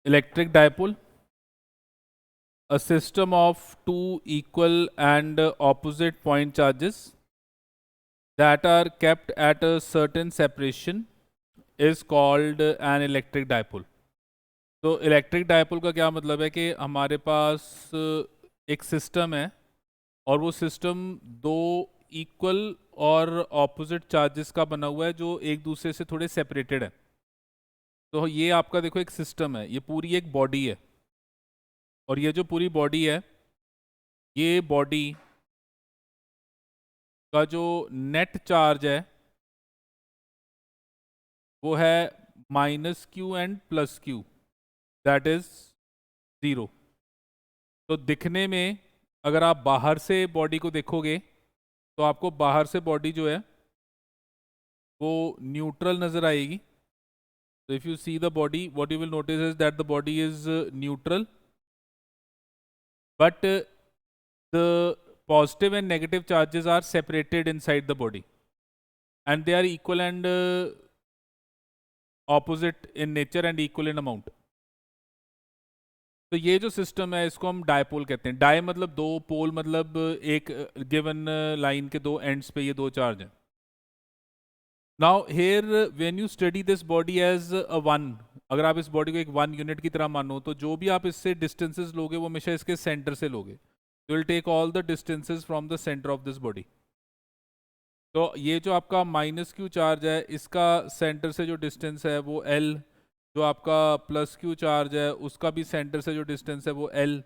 electric dipole, a system of two equal and opposite point charges that are kept at a certain separation is called an electric dipole. तो electric dipole का क्या मतलब है कि हमारे पास एक system है और वो सिस्टम दो इक्वल और ऑपोजिट चार्जेस का बना हुआ है जो एक दूसरे से थोड़े सेपरेटेड है. तो ये आपका देखो एक सिस्टम है, ये पूरी एक बॉडी है और ये जो पूरी बॉडी है, ये बॉडी का जो नेट चार्ज है वो है -q and +q, that is 0. तो दिखने में अगर आप बाहर से बॉडी को देखोगे तो आपको बाहर से बॉडी जो है वो न्यूट्रल नजर आएगी. So if you see the body, what you will notice is that the body is neutral, but the positive and negative charges are separated inside the body, and they are equal and opposite in nature and equal in amount. तो ये जो system है इसको हम dipole कहते हैं. Die मतलब दो, पोल मतलब एक गिवन लाइन के दो एंड्स पे ये दो चार्ज हैं. Now here when you study this body as a one, अगर आप इस बॉडी को एक वन यूनिट की तरह मानो तो जो भी आप इससे डिस्टेंसेस लोगे वो हमेशा इसके सेंटर से लोगे. You will take all the distances from the centre of this body. तो ये जो आपका -q चार्ज है इसका सेंटर से जो डिस्टेंस है वो l, जो आपका +q चार्ज है उसका भी सेंटर से जो डिस्टेंस है वो l.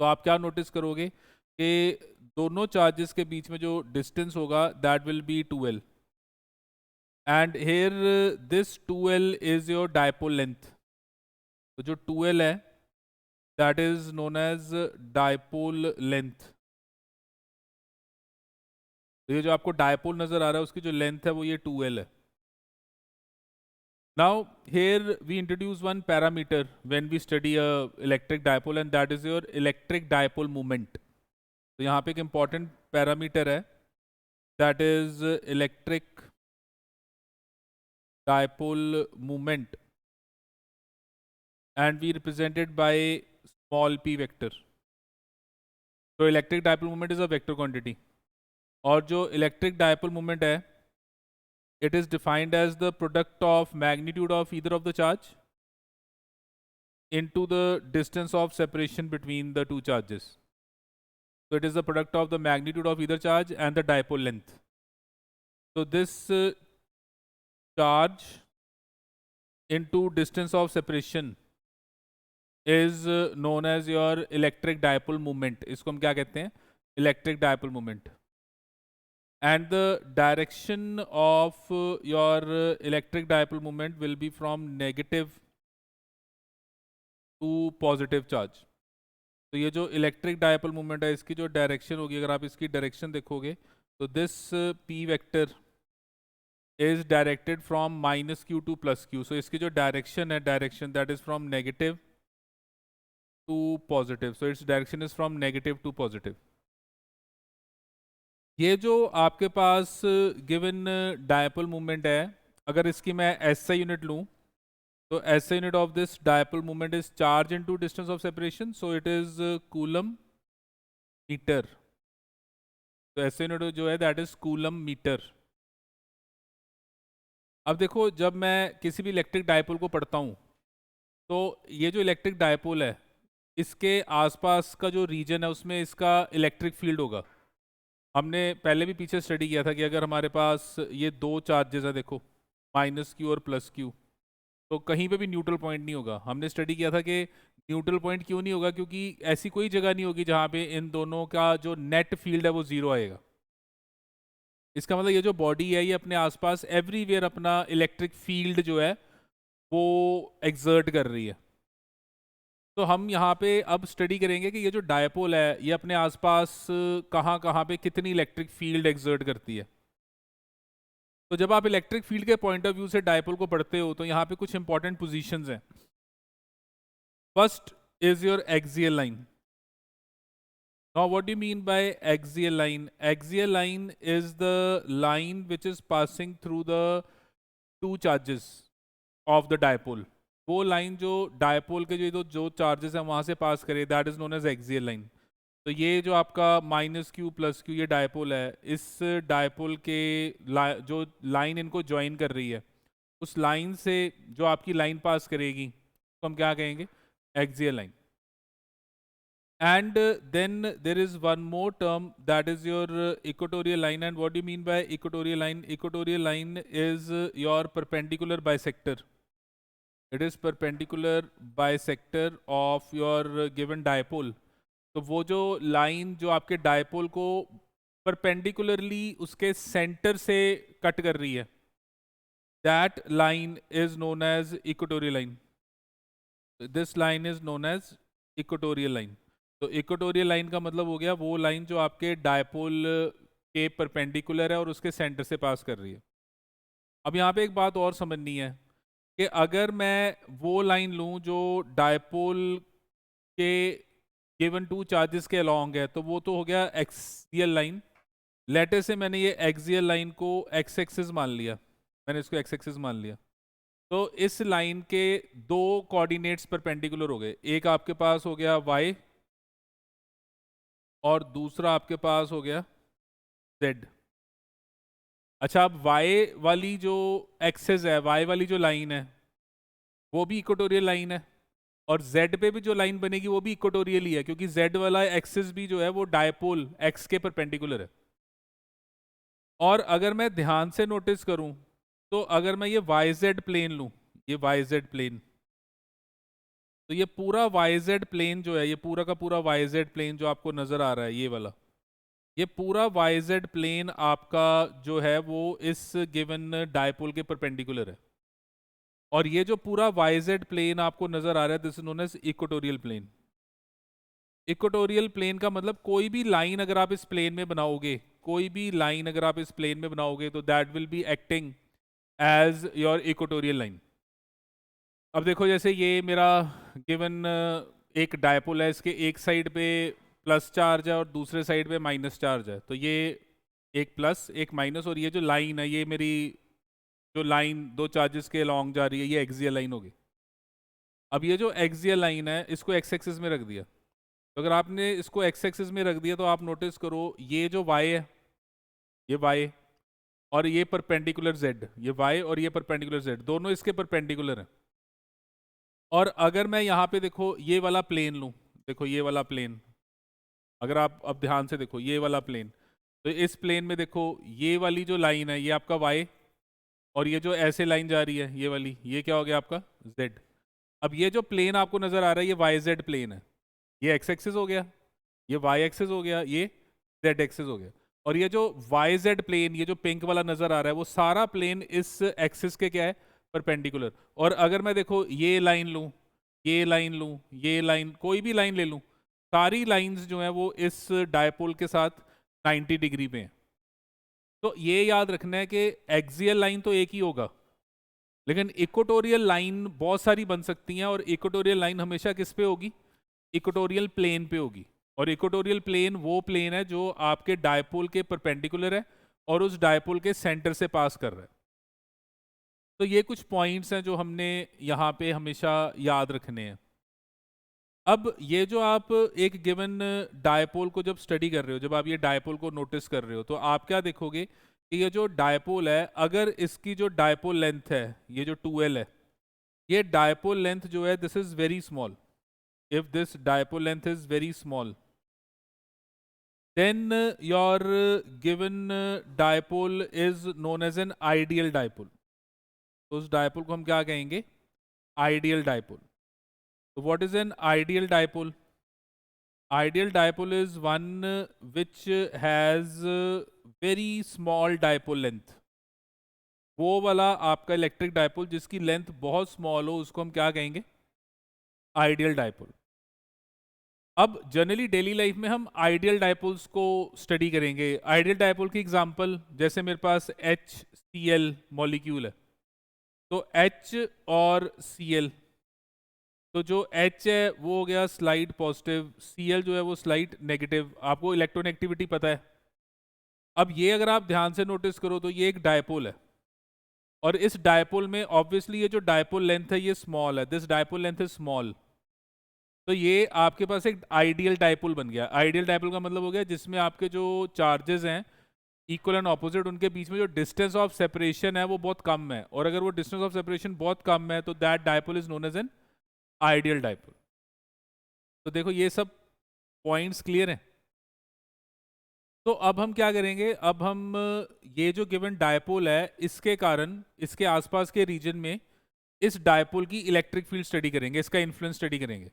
तो आप क्या नोटिस करोगे कि दोनों चार्जेस के बीच में जो डिस्टेंस होगा that will be 2l. And here this 2l is your dipole length. तो जो 2l है that is known as dipole length. तो ये जो आपको डायपोल नजर आ रहा है उसकी जो लेंथ है वो ये 2l है. Now here we introduce one parameter when we study a electric dipole and that is your electric dipole moment. तो यहाँ पे एक important parameter है that is electric dipole moment and we represent it by small p vector. तो electric dipole moment is a vector quantity और जो electric dipole moment है it is defined as the product of magnitude of either of the charge into the distance of separation between the two charges. So it is the product of the magnitude of either charge and the dipole length. So this charge into distance of separation is known as your electric dipole moment. इसको हम क्या कहते हैं? Electric dipole moment. And the direction of your electric dipole moment will be from negative to positive charge. तो ये जो electric dipole moment है इसकी जो डायरेक्शन होगी, अगर आप इसकी डायरेक्शन देखोगे तो this p vector is directed from -q to +q. So इसकी जो डायरेक्शन है, direction that is from negative to positive. So it's direction is from negative to positive. ये जो आपके पास गिवन डायपोल मोमेंट है, अगर इसकी मैं SI यूनिट लूँ तो SI unit of this dipole moment is charge into distance of separation. So it is coulomb metre. तो SI यूनिट जो है दैट इज कूलम मीटर. अब देखो जब मैं किसी भी इलेक्ट्रिक डायपोल को पढ़ता हूँ तो ये जो इलेक्ट्रिक डायपोल है इसके आसपास का जो रीजन है उसमें इसका इलेक्ट्रिक फील्ड होगा. हमने पहले भी पीछे स्टडी किया था कि अगर हमारे पास ये दो चार्जेस है, देखो -q और +q, तो कहीं पे भी न्यूट्रल पॉइंट नहीं होगा. हमने स्टडी किया था कि न्यूट्रल पॉइंट क्यों नहीं होगा, क्योंकि ऐसी कोई जगह नहीं होगी जहाँ पे इन दोनों का जो नेट फील्ड है वो 0 आएगा. इसका मतलब ये जो बॉडी है ये अपने आसपास एवरीवेयर अपना इलेक्ट्रिक फील्ड जो है वो एक्सर्ट कर रही है. तो हम यहाँ पे अब स्टडी करेंगे कि ये जो डायपोल है ये अपने आसपास कहाँ कहाँ पे कितनी इलेक्ट्रिक फील्ड एक्सर्ट करती है. तो जब आप इलेक्ट्रिक फील्ड के पॉइंट ऑफ व्यू से डायपोल को पढ़ते हो तो यहाँ पे कुछ इंपॉर्टेंट पोजीशंस हैं. First is your axial line. Now what do you mean by axial line? Axial line is the line which is passing through the two charges of the dipole. वो line जो dipole के जो charges हैं वहाँ से pass करे, that is known as axial line. तो ये जो आपका माइनस क्यू प्लस क्यू ये डायपोल है, इस डायपोल के जो लाइन इनको ज्वाइन कर रही है, उस लाइन से जो आपकी लाइन पास करेगी तो हम क्या कहेंगे, axial line. And then there is one more term, that is your equatorial line. And what do you mean by equatorial line? Equatorial line is your perpendicular bisector. It is perpendicular bisector of your given dipole. तो वो जो line जो आपके dipole को perpendicularly उसके centre से cut कर रही है, that line is known as equatorial line. This line is known as equatorial line. तो इक्वेटोरियल लाइन का मतलब हो गया वो लाइन जो आपके डायपोल के परपेंडिकुलर है और उसके सेंटर से पास कर रही है। अब यहाँ पे एक बात और समझनी है कि अगर मैं वो लाइन लूँ जो डायपोल के गिवन टू चार्जेस के अलॉन्ग है, तो वो तो हो गया एक्सियल लाइन। लेटर से मैंने ये एक्सियल लाइन को एक्स एक्सिस मान लिया, मैंने इसको एक्स एक्सिस मान लिया। तो इस लाइन के दो कोऑर्डिनेट्स परपेंडिकुलर हो गए, एक आपके पास हो गया y और दूसरा आपके पास हो गया z। अच्छा, अब y वाली जो एक्सेस है, y वाली जो लाइन है वो भी इक्वेटोरियल लाइन है, और z पे भी जो लाइन बनेगी वो भी इक्वेटोरियल ही है, क्योंकि z वाला एक्सिस भी जो है वो डायपोल x के परपेंडिकुलर है। और अगर मैं ध्यान से नोटिस करूं तो अगर मैं ये YZ प्लेन लूं, ये YZ प्लेन, तो ये पूरा YZ प्लेन जो है, ये पूरा का पूरा YZ प्लेन जो आपको नजर आ रहा है ये वाला, ये पूरा YZ प्लेन आपका जो है वो इस गिवन डायपोल के परपेंडिकुलर है। और ये जो पूरा YZ प्लेन आपको नजर आ रहा है, this is known as equatorial plane. Equatorial plane का मतलब कोई भी लाइन अगर आप इस प्लेन में बनाओगे, कोई भी लाइन अगर आप इस प्लेन में बनाओगे, तो that will be acting as your equatorial line. अब देखो, जैसे ये मेरा गिवन एक डायपोल है, इसके एक साइड पे प्लस चार्ज है और दूसरे साइड पे माइनस चार्ज है, तो ये एक प्लस एक माइनस, और ये जो लाइन है, ये मेरी जो लाइन दो चार्जेस के लॉन्ग जा रही है, ये एक्सियल लाइन होगी। अब ये जो एक्सियल लाइन है इसको एक्स एक्सिस में रख दिया, तो अगर आपने इसको एक्स एक्सिस में रख दिया तो आप नोटिस करो ये जो y है, ये y और ये परपेंडिकुलर z, ये y और ये परपेंडिकुलर z दोनों इसके परपेंडिकुलर हैं। और अगर मैं यहाँ पे देखो ये वाला प्लेन लूँ, देखो ये वाला प्लेन, अगर आप अब ध्यान से देखो ये वाला प्लेन, तो इस प्लेन में देखो ये वाली जो लाइन है ये आपका y, और ये जो ऐसे लाइन जा रही है ये वाली, ये क्या हो गया आपका z। अब ये जो प्लेन आपको नजर आ रहा है ये YZ प्लेन है, ये x एक्सिस हो गया, ये y एक्सिस हो गया, ये z एक्सिस हो गया। और ये जो YZ प्लेन, ये जो पिंक वाला नजर आ रहा है, वो सारा प्लेन इस एक्सिस के क्या है, परपेंडिकुलर। और अगर मैं देखो ये लाइन लूँ, ये लाइन लूँ, ये लाइन, कोई भी लाइन ले लूँ, सारी लाइंस जो हैं वो इस डायपोल के साथ 90 डिग्री पे हैं। तो ये याद रखना है कि एक्सियल लाइन तो एक ही होगा, लेकिन इक्वेटोरियल लाइन बहुत सारी बन सकती हैं, और इक्वेटोरियल लाइन हमेशा किस पे होगी, इक्वेटोरियल प्लेन पे होगी। और इक्वेटोरियल प्लेन वो प्लेन है जो आपके डायपोल के परपेंडिकुलर है और उस डायपोल के सेंटर से पास कर रहा है। तो ये कुछ पॉइंट्स हैं जो हमने यहाँ पे हमेशा याद रखने हैं। अब ये जो आप एक गिवन डायपोल को जब स्टडी कर रहे हो, जब आप ये डायपोल को नोटिस कर रहे हो, तो आप क्या देखोगे कि ये जो डायपोल है, अगर इसकी जो डायपोल लेंथ है, ये जो 2L है, ये डायपोल लेंथ जो है this is very small, if this dipole length is very small, then your given dipole is known as an ideal dipole। तो उस डायपोल को हम क्या कहेंगे, आइडियल डायपोल। तो what is an ideal dipole? Ideal dipole is one which has very small dipole length. वो वाला आपका इलेक्ट्रिक डायपोल जिसकी लेंथ बहुत स्मॉल हो, उसको हम क्या कहेंगे, आइडियल डायपोल। अब जनरली डेली लाइफ में हम आइडियल डायपोल्स को स्टडी करेंगे। आइडियल डायपोल की एग्जांपल, जैसे मेरे पास HCl मॉलिक्यूल है, तो H और Cl, तो जो H है वो हो गया स्लाइड पॉजिटिव, Cl जो है वो स्लाइड नेगेटिव। आपको इलेक्ट्रोनेगेटिविटी पता है। अब ये अगर आप ध्यान से नोटिस करो तो ये एक डायपोल है, और इस डायपोल में ऑब्वियसली ये जो डायपोल लेंथ है ये स्मॉल है, this dipole length is small, तो ये आपके पास एक आइडियल डायपोल बन गया। आइडियल डायपोल का मतलब हो गया जिसमें आपके जो चार्जेस हैं इक्वल एंड ऑपोजिट, उनके बीच में जो डिस्टेंस ऑफ सेपरेशन है वो बहुत कम है, और अगर वो डिस्टेंस ऑफ सेपरेशन बहुत कम है तो that dipole is known as an ideal dipole. तो देखो ये सब पॉइंट्स क्लियर हैं। तो अब हम क्या करेंगे, अब हम ये जो गिवन डायपोल है इसके कारण इसके आसपास के रीजन में इस डायपोल की इलेक्ट्रिक फील्ड स्टडी करेंगे, इसका इन्फ्लुएंस स्टडी करेंगे।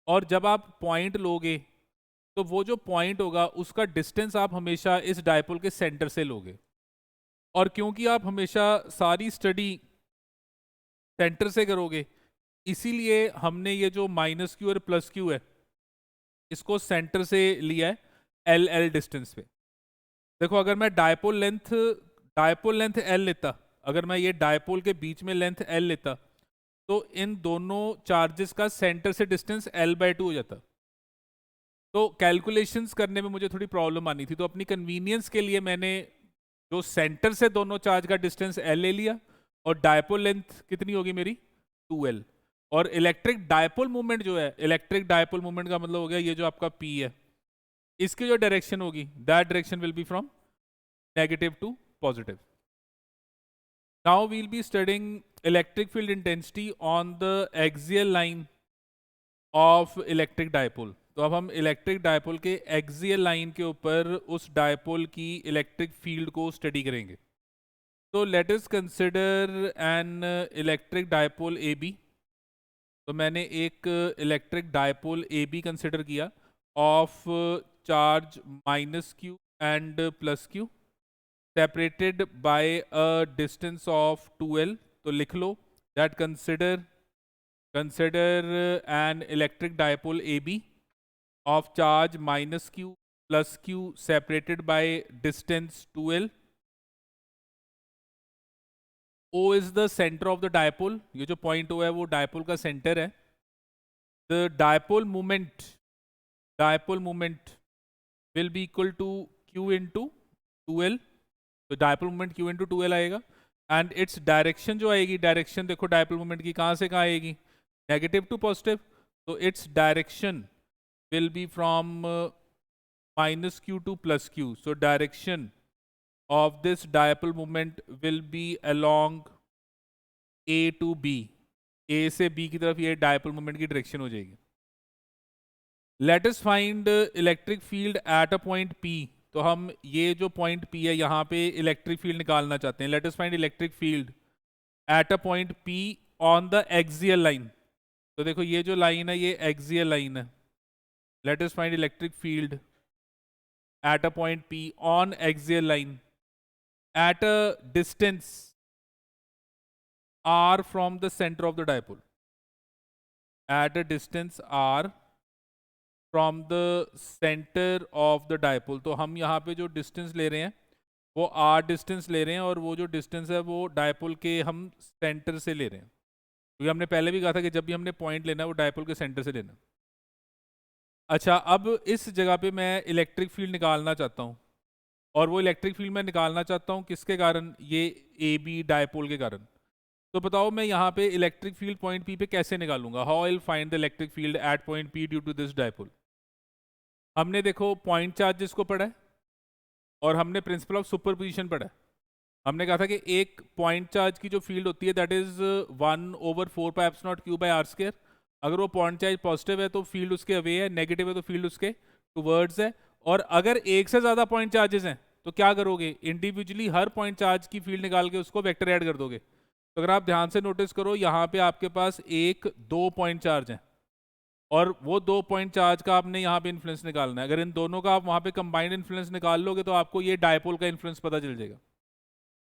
और जब आप पॉइंट लोगे तो वो जो पॉइंट होगा उसका डिस्टेंस आप हमेशा इस डायपोल के सेंटर से लोगे, और क्योंकि आप हमेशा सारी स्टडी सेंटर से करोगे इसीलिए हमने ये जो माइनस क्यू और प्लस क्यू है इसको सेंटर से लिया है एल एल डिस्टेंस पे। देखो अगर मैं डायपोल लेंथ एल लेता, अगर मैं ये डायपोल के बीच में लेंथ एल लेता तो इन दोनों चार्जेस का सेंटर से डिस्टेंस l/2 हो जाता। तो कैलकुलेशंस करने में मुझे थोड़ी प्रॉब्लम आनी थी, तो अपनी कन्वीनियंस के लिए मैंने जो सेंटर से दोनों चार्ज का डिस्टेंस l ले लिया, और डायपोल लेंथ कितनी होगी मेरी 2l। और इलेक्ट्रिक डायपोल मूवमेंट जो है, इलेक्ट्रिक डायपोल मूवमेंट का मतलब हो गया ये जो आपका p है, इसकी जो डायरेक्शन होगी that direction will be from negative to positive. Now we'll be studying electric field intensity on the axial line of electric dipole. तो अब हम इलेक्ट्रिक डायपोल के एक्सियल लाइन के ऊपर उस डायपोल की इलेक्ट्रिक फील्ड को स्टडी करेंगे। तो let us consider an electric dipole A B. तो मैंने एक electric dipole A B consider किया of charge -q and +q separated by a distance of 2l। तो लिख लो that consider an electric dipole AB of charge -q +q separated by distance 2l. O is the center of the dipole. ये जो point O है वो dipole का center है। The dipole moment will be equal to q into 2l. तो dipole moment q into 2l आएगा, and its direction जो आएगी, direction देखो dipole moment की कहाँ से कहाँ आएगी, नेगेटिव टू पॉजिटिव। तो its direction will be from -q to +q. So direction of this dipole moment will be along A to B. A से B की तरफ ये dipole moment की डायरेक्शन हो जाएगी। Let us find electric field at a point P. तो हम ये जो पॉइंट P है यहाँ पे इलेक्ट्रिक फील्ड निकालना चाहते हैं। Let us find electric field at a point P on the axial line. तो देखो ये जो लाइन है ये एक्सियल लाइन है। Let us find electric field at a point P on axial line at a distance r from the center of the dipole. At a distance r from the center of the dipole. तो हम यहाँ पे जो distance ले रहे हैं वो r distance ले रहे हैं, और वो जो डिस्टेंस है वो डायपोल के हम सेंटर से ले रहे हैं, क्योंकि हमने पहले भी कहा था कि जब भी हमने पॉइंट लेना है वो डायपोल के सेंटर से लेना। अच्छा, अब इस जगह पे मैं इलेक्ट्रिक फील्ड निकालना चाहता हूँ, और वो इलेक्ट्रिक फील्ड मैं निकालना चाहता हूँ किसके कारण, ये ए बी डायपोल के कारण। तो बताओ मैं यहाँ पे इलेक्ट्रिक फील्ड पॉइंट पी पे कैसे निकालूंगा, how I will find the electric field at point P due to this dipole. हमने देखो पॉइंट चार्जेस को पढ़ा है, और हमने प्रिंसिपल ऑफ सुपरपोजिशन पढ़ा है। हमने कहा था कि एक पॉइंट चार्ज की जो फील्ड होती है दैट इज 1/4πε0q/r²। अगर वो पॉइंट चार्ज पॉजिटिव है तो फील्ड उसके अवे है, नेगेटिव है तो फील्ड उसके टुवर्ड्स है। और अगर एक से ज़्यादा पॉइंट चार्जेस हैं तो क्या करोगे, इंडिविजुअली हर पॉइंट चार्ज की फील्ड निकाल के उसको वेक्टर ऐड कर दोगे। तो अगर आप ध्यान से नोटिस करो यहाँ पे आपके पास 1-2 पॉइंट चार्ज हैं, और वो 2 पॉइंट चार्ज का आपने यहाँ पे इन्फ्लुएंस निकालना है। अगर इन दोनों का आप वहाँ पे कंबाइंड इन्फ्लुएंस निकाल लोगे तो आपको ये डायपोल का इन्फ्लुएंस पता चल जाएगा।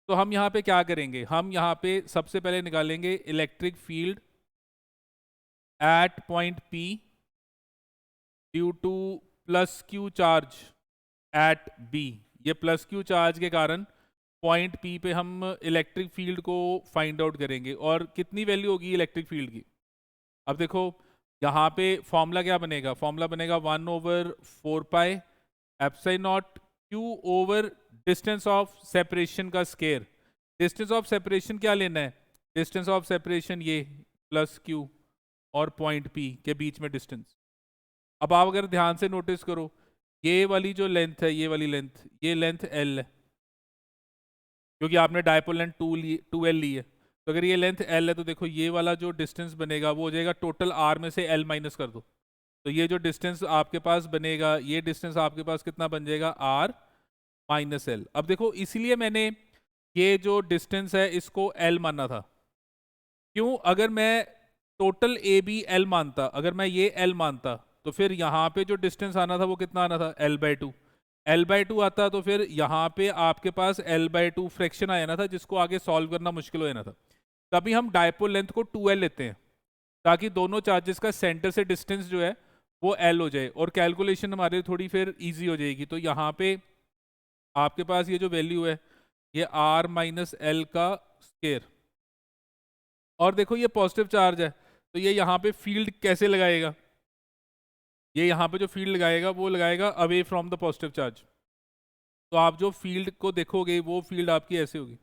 तो हम यहाँ पे क्या करेंगे, हम यहाँ पे सबसे पहले निकालेंगे electric field at point P due to +q charge at B। ये +q चार्ज के कारण पॉइंट P पे हम इलेक्ट्रिक फील्ड को फाइंड आउट करेंगे, और कितनी वैल्यू होगी इलेक्ट्रिक फील्ड की। अब देखो यहाँ पे फॉर्मूला क्या बनेगा, फॉर्मूला बनेगा 1/4πε0 q over distance of separation का स्केयर। डिस्टेंस ऑफ सेपरेशन क्या लेना है? डिस्टेंस ऑफ सेपरेशन ये प्लस क्यू और पॉइंट पी के बीच में डिस्टेंस। अब आप अगर ध्यान से नोटिस करो, ये वाली जो लेंथ है, ये वाली लेंथ, ये लेंथ एल है, क्योंकि आपने डायपोल लेंथ 2L ली है। तो अगर ये लेंथ एल है तो देखो ये वाला जो डिस्टेंस बनेगा वो हो जाएगा टोटल आर में से एल माइनस कर दो, तो ये जो डिस्टेंस आपके पास बनेगा, ये डिस्टेंस आपके पास कितना बन जाएगा? R minus L. अब देखो इसीलिए मैंने ये जो डिस्टेंस है इसको एल माना था। क्यों? अगर मैं टोटल ए बी एल मानता, अगर मैं ये एल मानता, तो फिर यहाँ पे जो डिस्टेंस आना था वो कितना आना था? L/2। L/2 आता तो फिर यहाँ पे आपके पास L/2 फ्रैक्शन आ जाना था, जिसको आगे सॉल्व करना मुश्किल हो जाना था। तभी हम डायपोल लेंथ को 2L लेते हैं, ताकि दोनों चार्जेस का सेंटर से डिस्टेंस जो है वो L हो जाए और कैलकुलेशन हमारे थोड़ी फिर ईजी हो जाएगी। तो यहाँ पे आपके पास ये जो वैल्यू है ये R माइनस एल का स्क्वायर, और देखो ये पॉजिटिव चार्ज है तो ये यहाँ पे फील्ड कैसे लगाएगा? ये यहाँ पे जो फील्ड लगाएगा वो लगाएगा away from the positive charge. तो आप जो फील्ड को देखोगे वो फील्ड आपकी ऐसे होगी।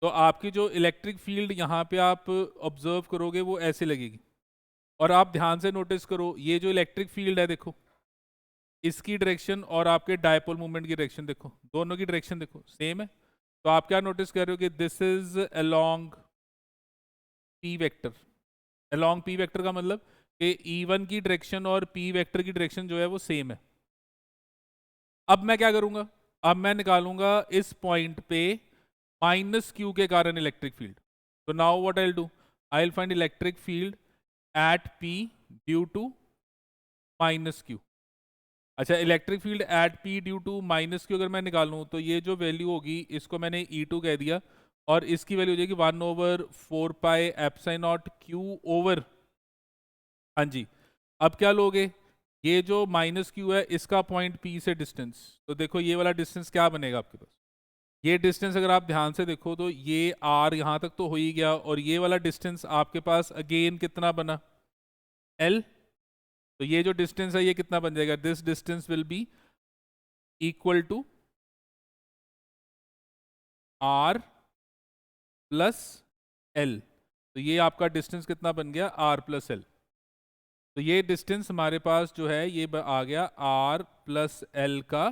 तो आपकी जो इलेक्ट्रिक फील्ड यहाँ पे आप ऑब्जर्व करोगे वो ऐसे लगेगी। और आप ध्यान से नोटिस करो, ये जो इलेक्ट्रिक फील्ड है देखो, इसकी डायरेक्शन और आपके डायपोल मूवमेंट की डायरेक्शन देखो, दोनों की डायरेक्शन देखो सेम है। तो आप क्या नोटिस कर रहे हो कि this is along P vector. Along P vector का मतलब कि E1 की डायरेक्शन और P वेक्टर की डायरेक्शन जो है वो सेम है। अब मैं क्या करूंगा? अब मैं निकालूंगा इस पॉइंट पे माइनस क्यू के कारण इलेक्ट्रिक फील्ड। तो now what I will do, I will find electric field at P due to minus Q. अच्छा, electric field at P due to minus Q अगर मैं निकालूं तो ये जो वैल्यू होगी इसको मैंने E2 कह दिया, और इसकी वैल्यू हो जाएगी 1/4 pi epsilon naught Q over, हाँ जी। अब क्या लोगे? ये जो माइनस क्यू है इसका पॉइंट P से डिस्टेंस, तो देखो ये वाला डिस्टेंस क्या बनेगा आपके पास? ये डिस्टेंस अगर आप ध्यान से देखो तो ये R यहाँ तक तो हो ही गया, और ये वाला डिस्टेंस आपके पास अगेन कितना बना? L। तो ये जो डिस्टेंस है ये कितना बन जाएगा? This distance will be equal to R plus L। तो ये आपका डिस्टेंस कितना बन गया? R plus L। तो ये डिस्टेंस हमारे पास जो है ये आ गया R प्लस L का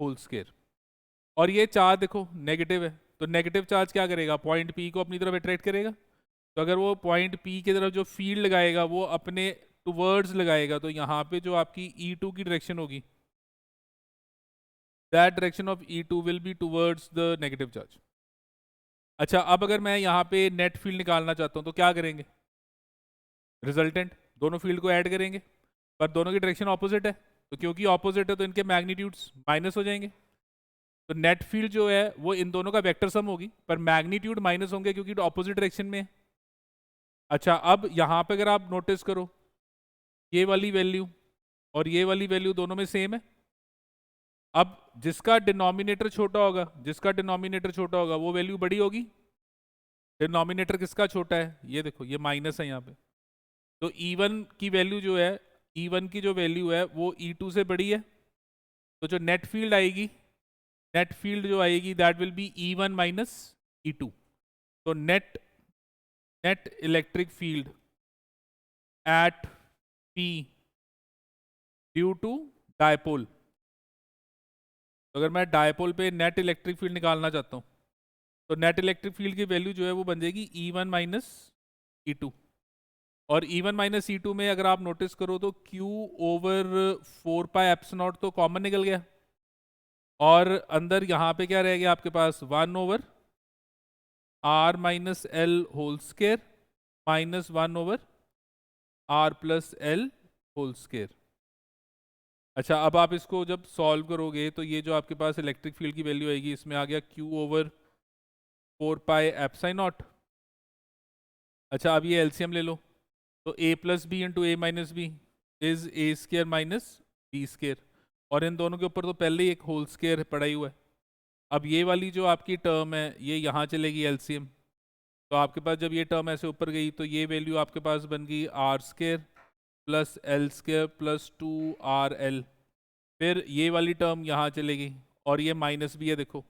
होल स्क्वायर। और ये चार्ज देखो नेगेटिव है, तो नेगेटिव चार्ज क्या करेगा? पॉइंट P को अपनी तरफ अट्रैक्ट करेगा। तो अगर वो पॉइंट P की तरफ जो फील्ड लगाएगा वो अपने टुवर्ड्स लगाएगा, तो यहाँ पे जो आपकी E2 की डायरेक्शन होगी, that direction of E2 will be towards the negative charge. अच्छा, अब अगर मैं यहाँ पे नेट फील्ड निकालना चाहता हूँ तो क्या करेंगे? रिजल्टेंट दोनों फील्ड को ऐड करेंगे, पर दोनों की डायरेक्शन ऑपोजिट है, तो क्योंकि ऑपोजिट है तो इनके मैग्नीट्यूड्स माइनस हो जाएंगे। तो नेट फील्ड जो है वो इन दोनों का वेक्टर सम होगी, पर मैग्नीट्यूड माइनस होंगे क्योंकि ऑपोजिट डायरेक्शन में है। अच्छा, अब यहाँ पे अगर आप नोटिस करो, ये वाली वैल्यू और ये वाली वैल्यू दोनों में सेम है। अब जिसका डिनोमिनेटर छोटा होगा, जिसका डिनोमिनेटर छोटा होगा वो वैल्यू बड़ी होगी। डिनोमिनेटर किसका छोटा है? ये देखो ये माइनस है यहाँ पे, तो E1 की वैल्यू जो है, E1 की जो वैल्यू है वो E2 से बड़ी है। तो जो नेट फील्ड आएगी, नेट फील्ड जो आएगी that will be E1 minus E2। तो net electric field at P due to dipole. तो अगर मैं डायपोल पे नेट इलेक्ट्रिक फील्ड निकालना चाहता हूँ तो नेट इलेक्ट्रिक फील्ड की वैल्यू जो है वो बन जाएगी E1 माइनस E2। और E1 माइनस E2 में अगर आप नोटिस करो तो Q over 4 pi epsilon not तो कॉमन निकल गया, और अंदर यहाँ पे क्या रह गया आपके पास? 1/r minus L whole square minus 1/r plus L whole square. अच्छा, अब आप इसको जब सॉल्व करोगे तो ये जो आपके पास इलेक्ट्रिक फील्ड की वैल्यू आएगी, इसमें आ गया Q over 4 pi epsilon naught. अच्छा, अब ये एलसीएम ले लो, तो a plus B into A minus B is A square minus B square, और इन दोनों के ऊपर तो पहले ही एक होल स्क्वायर पड़ा ही हुआ है। अब ये वाली जो आपकी टर्म है ये यहाँ चलेगी एलसीएम, तो आपके पास जब ये टर्म ऐसे ऊपर गई तो ये वैल्यू आपके पास बन गई R square plus L square plus 2RL। फिर ये वाली टर्म यहाँ चलेगी और ये माइनस भी है देखो,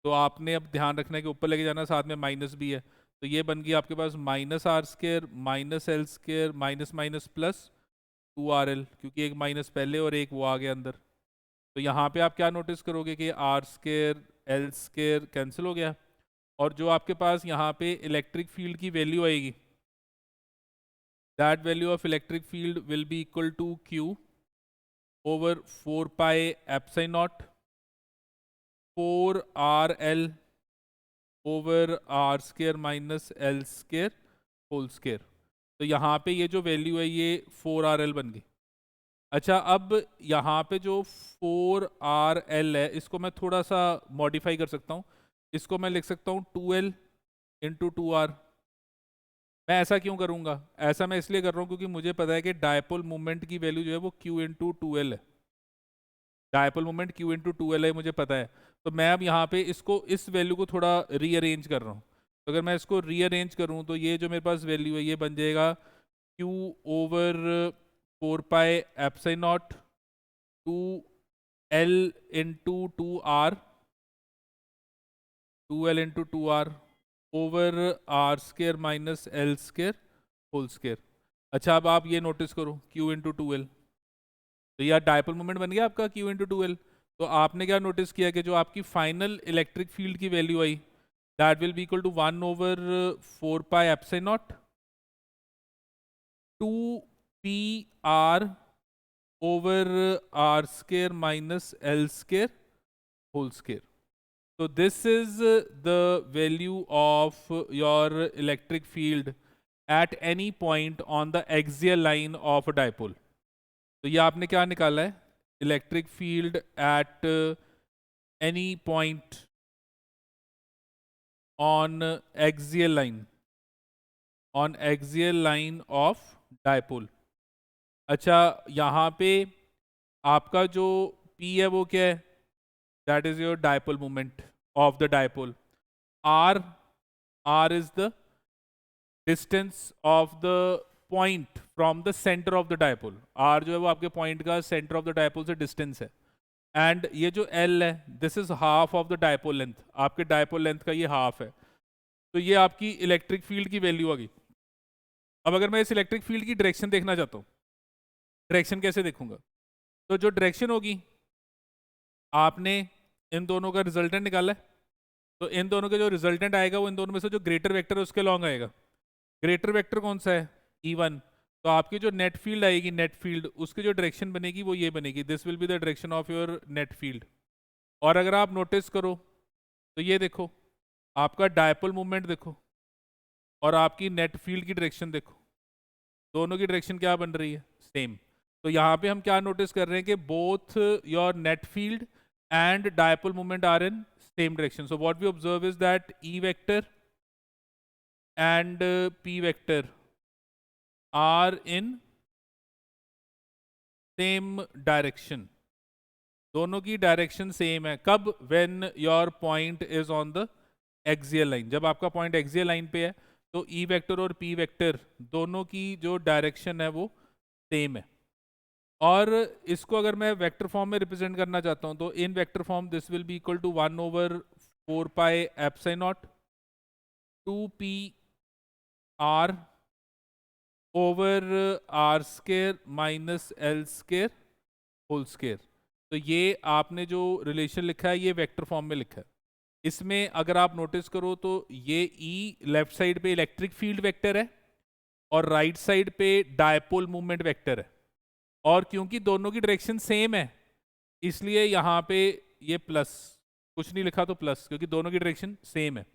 तो आपने अब ध्यान रखना है कि ऊपर लेके जाना, साथ में माइनस भी है, तो ये बन गई आपके पास minus R square minus L square minus minus plus 2RL, क्योंकि एक माइनस पहले और एक वो आ गया अंदर। तो यहाँ पे आप क्या नोटिस करोगे कि R square L square cancel हो गया, और जो आपके पास यहाँ पे इलेक्ट्रिक फील्ड की वैल्यू आएगी, that value of electric field will be equal to Q over 4 pi epsilon naught 4RL over R square minus L square whole square. तो यहाँ पे ये जो वैल्यू है ये 4RL बन गई। अच्छा, अब यहाँ पे जो 4RL है इसको मैं थोड़ा सा मॉडिफाई कर सकता हूँ, इसको मैं लिख सकता हूँ 2L इंटू 2R। मैं ऐसा क्यों करूँगा? ऐसा मैं इसलिए कर रहा हूँ क्योंकि मुझे पता है कि डायपोल मोमेंट की वैल्यू जो है वो Q इंटू 2L है। Dipole moment Q into 2L है, मुझे पता है। तो मैं अब यहाँ पे इसको, इस वैल्यू को थोड़ा रीअरेंज कर रहा हूँ। तो अगर मैं इसको रीअरेंज करूँ तो ये जो मेरे पास वैल्यू है ये बन जाएगा Q over 4 pi epsilon naught 2L into 2R 2L into 2R over R square minus L square whole square. अच्छा, अब आप ये नोटिस करो Q इंटू 2L, तो यह डायपोल मोमेंट बन गया आपका Q इंटू 2L। तो आपने क्या नोटिस किया कि जो आपकी फाइनल इलेक्ट्रिक फील्ड की वैल्यू आई, that will be equal to 1 over 4 pi epsilon naught 2PR over R square minus L square whole square. So this is the value of your electric field at any point on the axial line of a dipole. तो ये आपने क्या निकाला है? Electric field at any point on axial line of dipole. अच्छा, यहाँ पे आपका जो P है वो क्या है? That is your dipole moment of the dipole. R is the distance of the point from the center of the dipole. R जो है वो आपके point का center of the dipole से distance है. And ये जो L है, this is half of the dipole length. आपके dipole length का ये half है. तो ये आपकी इलेक्ट्रिक फील्ड की वैल्यू आ गई। अब अगर मैं इस इलेक्ट्रिक फील्ड की डायरेक्शन देखना चाहता हूँ, डायरेक्शन कैसे देखूंगा? तो जो डायरेक्शन होगी, आपने इन दोनों का रिजल्टेंट निकाला है, तो इन दोनों का जो रिजल्टेंट आएगा वो इन दोनों में से जो ग्रेटर वेक्टर है उसके लॉन्ग आएगा। ग्रेटर वेक्टर कौन सा है? E1। तो आपकी जो नेट फील्ड आएगी, नेट फील्ड, उसकी जो डायरेक्शन बनेगी वो ये बनेगी, this will be the direction of your net field. और अगर आप नोटिस करो तो ये देखो, आपका डायपोल मूवमेंट देखो और आपकी नेट फील्ड की डायरेक्शन देखो, दोनों की डायरेक्शन क्या बन रही है? सेम। तो यहाँ पे हम क्या नोटिस कर रहे हैं कि both your net field and dipole moment are in same direction. So what we observe is that E vector and P vector are in same direction. दोनों की डायरेक्शन सेम है। कब? When your point is on the axial line. जब आपका point axial line पे है तो E vector और P वेक्टर दोनों की जो डायरेक्शन है वो सेम है। और इसको अगर मैं वेक्टर फॉर्म में रिप्रेजेंट करना चाहता हूँ तो in vector form this will be equal to 1 over 4 pi epsilon naught 2PR over R square minus L square whole square. तो ये आपने जो रिलेशन लिखा है ये वेक्टर फॉर्म में लिखा है। इसमें अगर आप नोटिस करो तो ये E लेफ्ट साइड पे इलेक्ट्रिक फील्ड वेक्टर है और राइट साइड पे डायपोल मूवमेंट वेक्टर है, और क्योंकि दोनों की डायरेक्शन सेम है इसलिए यहाँ पे ये प्लस, कुछ नहीं लिखा तो प्लस, क्योंकि दोनों की डायरेक्शन सेम है।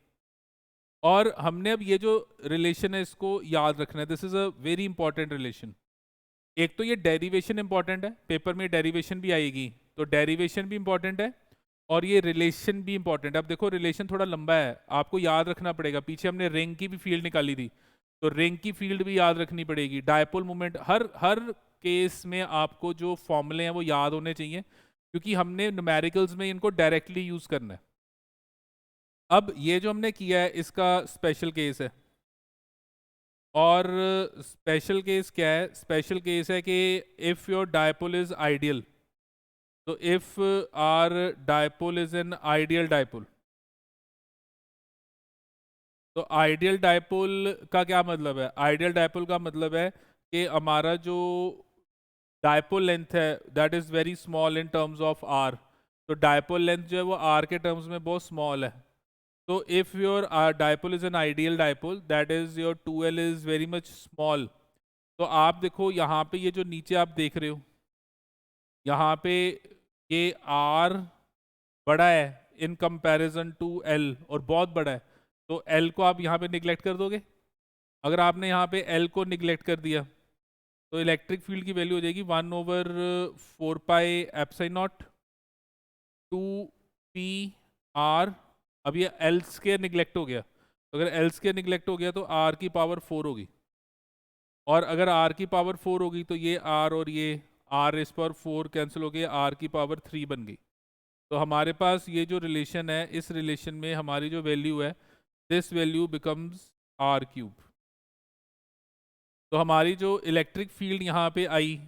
और हमने अब ये जो रिलेशन है इसको याद रखना है, this is a very important relation. एक तो ये डेरिवेशन इंपॉर्टेंट है, पेपर में डेरिवेशन भी आएगी, तो डेरिवेशन भी इंपॉर्टेंट है और ये रिलेशन भी इंपॉर्टेंट है। अब देखो रिलेशन थोड़ा लंबा है, आपको याद रखना पड़ेगा। पीछे हमने रिंग की भी फील्ड निकाली थी, तो रिंग की फील्ड भी याद रखनी पड़ेगी। डायपोल मोमेंट, हर केस में आपको जो फॉर्मूले हैं वो याद होने चाहिए, क्योंकि हमने न्यूमेरिकल्स में इनको डायरेक्टली यूज करना है। अब ये जो हमने किया है इसका स्पेशल केस है, और स्पेशल केस क्या है? स्पेशल केस है कि if your dipole is ideal, तो if our dipole is an ideal dipole, तो आइडियल डायपोल का क्या मतलब है? आइडियल डायपोल का मतलब है कि हमारा जो डायपोल लेंथ है that is very small in terms of R. तो डायपोल लेंथ जो है वो आर के टर्म्स में बहुत स्मॉल है। तो if your dipole is an ideal dipole that is your 2L is very much small. तो आप देखो यहाँ पे ये जो नीचे आप देख रहे हो, यहाँ पे ये R बड़ा है इन कंपैरिजन टू L और बहुत बड़ा है। तो L को आप यहाँ पे निगलेक्ट कर दोगे। अगर आपने यहाँ पे L को निगलेक्ट कर दिया तो इलेक्ट्रिक फील्ड की वैल्यू हो जाएगी 1/4πε0 2P/R। अब ये L स्क्वायर निगलेक्ट हो गया, तो अगर L स्क्वायर निगलेक्ट हो गया तो R की पावर 4 होगी, और अगर R की पावर 4 होगी तो ये R और ये R इस पर 4 कैंसिल हो गए, R की पावर 3 बन गई। तो हमारे पास ये जो रिलेशन है, इस रिलेशन में हमारी जो वैल्यू है, दिस वैल्यू बिकम्स R³। तो हमारी जो इलेक्ट्रिक फील्ड यहाँ पे आई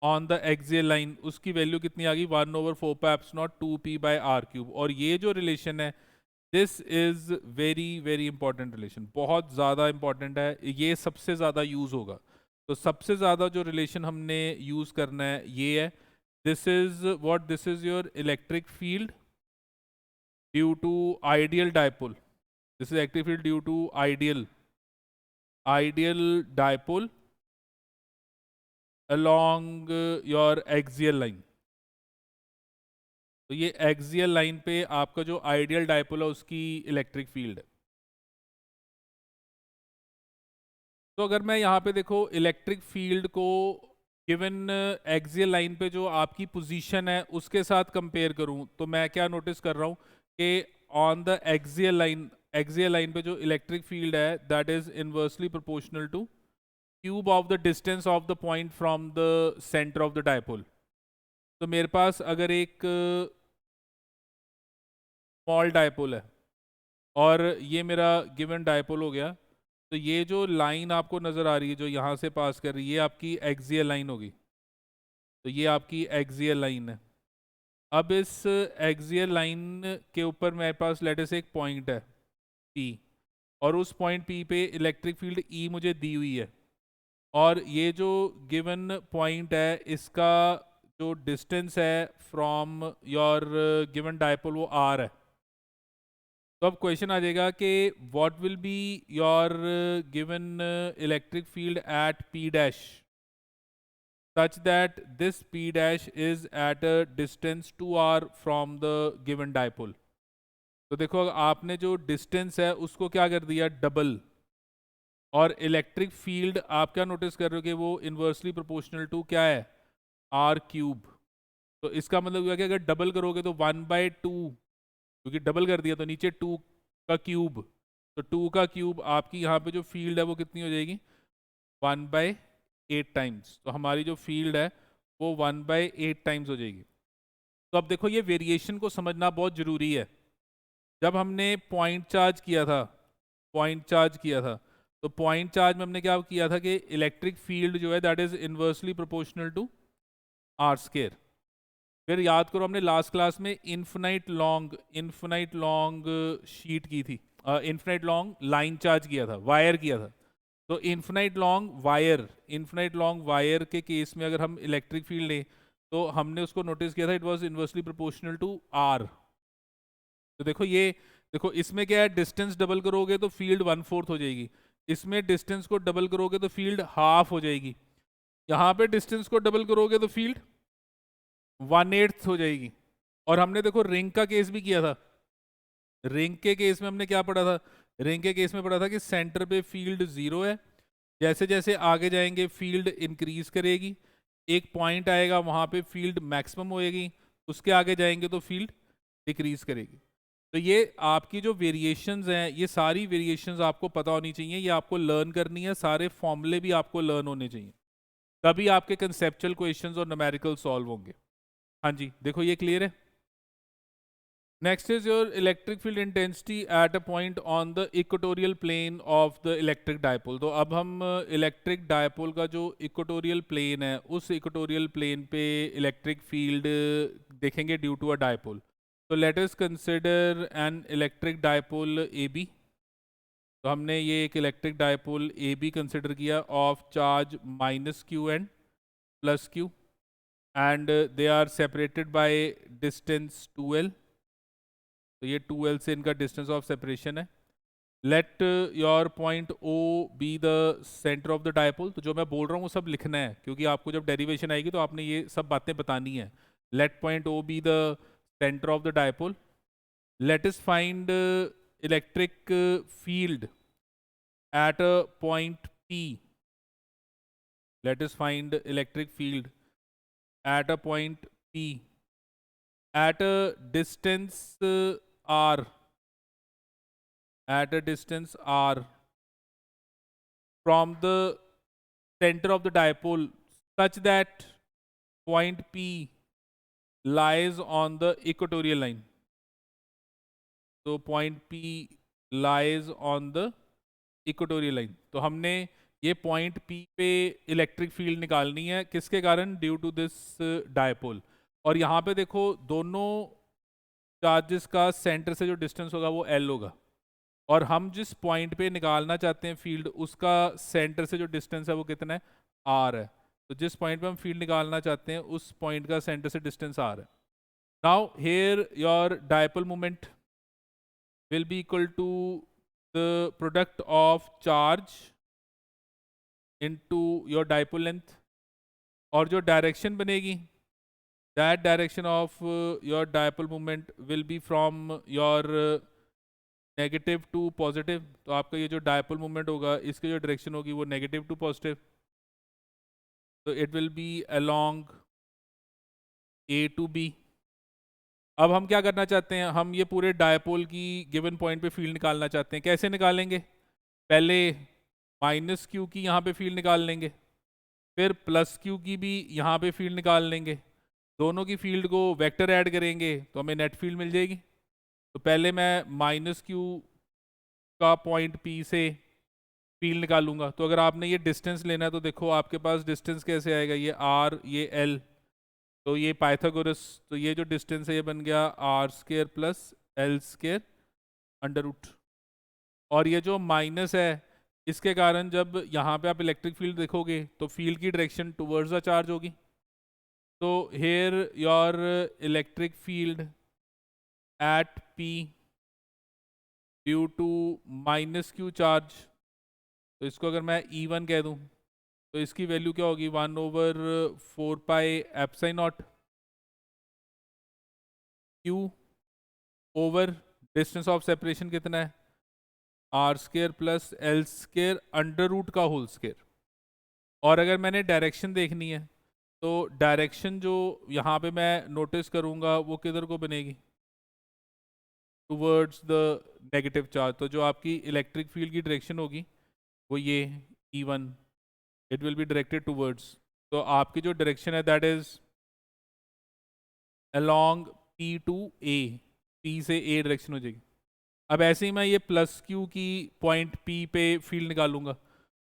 ऑन द एक्सियल लाइन, उसकी वैल्यू कितनी आ गई? 1/4πε0 2P/R³। और ये जो रिलेशन है, this is very very important relation, बहुत ज़्यादा इंपॉर्टेंट है, ये सबसे ज़्यादा यूज़ होगा। तो सबसे ज़्यादा जो रिलेशन हमने यूज़ करना है ये है, this is what, this is your electric field due to ideal dipole. This is electric field due to ideal dipole along your axial line। तो ये एक्सियल लाइन पे आपका जो आइडियल डायपोल है उसकी इलेक्ट्रिक फील्ड है। तो अगर मैं यहाँ पे देखो इलेक्ट्रिक फील्ड को गिवन एक्सियल लाइन पे जो आपकी पोजीशन है उसके साथ कंपेयर करूँ, तो मैं क्या नोटिस कर रहा हूँ कि ऑन द एक्सियल लाइन पे जो इलेक्ट्रिक फील्ड है that is inversely proportional to cube of the distance of the point from the centre of the dipole. तो मेरे पास अगर एक स्मॉल डायपोल है और ये मेरा गिवन डायपोल हो गया, तो ये जो लाइन आपको नज़र आ रही है जो यहाँ से पास कर रही है, ये आपकी एक्सियल लाइन होगी। तो ये आपकी एक्सियल लाइन है। अब इस एक्सियल लाइन के ऊपर मेरे पास लेट्स से एक पॉइंट है P, और उस पॉइंट P पे इलेक्ट्रिक फील्ड E मुझे दी हुई है, और ये जो गिवन पॉइंट है इसका जो डिस्टेंस है फ्रॉम योर गिवन डायपोल वो R है। तो अब क्वेश्चन आ जाएगा कि what will be your given electric field at P dash such that this P dash is at a distance 2r from the given dipole। तो देखो आपने जो डिस्टेंस है उसको क्या कर दिया, डबल, और इलेक्ट्रिक फील्ड आप क्या नोटिस कर रहे हो कि वो इन्वर्सली प्रोपोर्शनल टू क्या है, R³। तो इसका मतलब क्या कि अगर डबल करोगे तो 1/2, क्योंकि डबल कर दिया तो नीचे 2 का क्यूब, तो 2 का क्यूब आपकी यहाँ पे जो फील्ड है वो कितनी हो जाएगी, 1/8 टाइम्स। तो हमारी जो फील्ड है वो 1/8 टाइम्स हो जाएगी। तो अब देखो ये वेरिएशन को समझना बहुत ज़रूरी है। जब हमने पॉइंट चार्ज किया था, तो पॉइंट चार्ज में हमने क्या किया था कि इलेक्ट्रिक फील्ड जो है that is inversely proportional to R²। फिर याद करो हमने लास्ट क्लास में इन्फिनाइट लॉन्ग शीट की थी, इन्फिनाइट लॉन्ग लाइन चार्ज किया था, वायर किया था। तो इन्फिनाइट लॉन्ग वायर के केस में अगर हम इलेक्ट्रिक फील्ड लें तो हमने उसको नोटिस किया था it was inversely proportional to R। तो देखो इसमें क्या है, डिस्टेंस डबल करोगे तो फील्ड 1/4 हो जाएगी, इसमें डिस्टेंस को डबल करोगे तो फील्ड हाफ हो जाएगी, यहाँ पे डिस्टेंस को डबल करोगे तो फील्ड 1/8 हो जाएगी। और हमने देखो रिंग का केस भी किया था। रिंग के केस में हमने क्या पढ़ा था, रिंग के केस में पढ़ा था कि सेंटर पे फील्ड 0 है, जैसे जैसे आगे जाएंगे फील्ड इंक्रीज करेगी, एक पॉइंट आएगा वहाँ पे फील्ड मैक्सिमम होएगी, उसके आगे जाएंगे तो फील्ड डिक्रीज करेगी। तो ये आपकी जो वेरिएशंस हैं, ये सारी वेरिएशंस आपको पता होनी चाहिए, ये आपको लर्न करनी है, सारे फॉर्मूले भी आपको लर्न होने चाहिए, तभी आपके कंसेप्चुअल क्वेश्चंस और न्यूमेरिकल सॉल्व होंगे। हाँ जी, देखो ये क्लियर है। Next is your electric field intensity at a point on the equatorial plane of the electric dipole. तो अब हम इलेक्ट्रिक डायपोल का जो इक्वेटोरियल प्लेन है उस इक्वेटोरियल प्लेन पे इलेक्ट्रिक फील्ड देखेंगे ड्यू टू अ डायपोल। तो let us consider an electric dipole AB। तो हमने ये एक electric dipole A B consider किया of charge minus Q and plus Q, and they are separated by distance 2l। तो ये 2l से इनका डिस्टेंस ऑफ सेपरेशन है। Let your point O be the centre of the dipole. तो जो मैं बोल रहा हूँ वो सब लिखना है, क्योंकि आपको जब डेरिवेशन आएगी तो आपने ये सब बातें बतानी है। Let point O be the centre of the dipole. Let us find electric field at a point P. Let us find electric field at a point P at a distance r. At a distance r from the center of the dipole, such that point P lies on the equatorial line. So point P lies on the equatorial line. तो हमने ये point P पे electric field निकालनी है, किसके कारण? Due to this dipole. और यहाँ पे देखो दोनों चार्जेस का सेंटर से जो डिस्टेंस होगा वो एल होगा, और हम जिस पॉइंट पे निकालना चाहते हैं फील्ड उसका सेंटर से जो डिस्टेंस है वो कितना है? आर है। तो जिस पॉइंट पे हम फील्ड निकालना चाहते हैं उस पॉइंट का सेंटर से डिस्टेंस आर है। Now here your dipole moment will be equal to the product of charge into your dipole length, और जो डायरेक्शन बनेगी that direction of your dipole moment will be from your negative to positive. तो आपका ये जो dipole moment होगा इसकी जो डायरेक्शन होगी वो नेगेटिव टू पॉजिटिव। तो it will be along A to B. अब हम क्या करना चाहते हैं? हम ये पूरे डायपोल की गिवन पॉइंट पे फील्ड निकालना चाहते हैं। कैसे निकालेंगे? पहले माइनस क्यू की यहाँ पे फील्ड निकाल लेंगे, फिर प्लस क्यू की भी यहाँ पे फील्ड निकाल लेंगे। दोनों की फील्ड को वेक्टर ऐड करेंगे तो हमें नेट फील्ड मिल जाएगी। तो पहले मैं माइनस क्यू का पॉइंट पी से फील्ड निकालूंगा। तो अगर आपने ये डिस्टेंस लेना है तो देखो आपके पास डिस्टेंस कैसे आएगा? ये आर, ये एल, तो ये पाइथागोरस, तो ये जो डिस्टेंस है ये बन गया R square plus L square under root. और ये जो माइनस है इसके कारण जब यहाँ पे आप इलेक्ट्रिक फील्ड देखोगे तो फील्ड की डायरेक्शन टुवर्ड्स द चार्ज होगी। तो here your electric field at P due to minus Q charge, तो इसको अगर मैं E1 कह दूँ तो इसकी वैल्यू क्या होगी? 1/4 pi epsilon naught Q over distance of separation कितना है? R square plus L square under root का होल स्क्वायर। और अगर मैंने डायरेक्शन देखनी है तो डायरेक्शन जो यहाँ पे मैं नोटिस करूँगा वो किधर को बनेगी? Towards the negative charge. तो जो आपकी इलेक्ट्रिक फील्ड की डायरेक्शन होगी वो ये E1, it will be directed towards. तो आपकी जो डायरेक्शन है that is along P to A, P से A डायरेक्शन हो जाएगी। अब ऐसे ही मैं ये प्लस क्यू की पॉइंट P पे फील्ड निकालूंगा।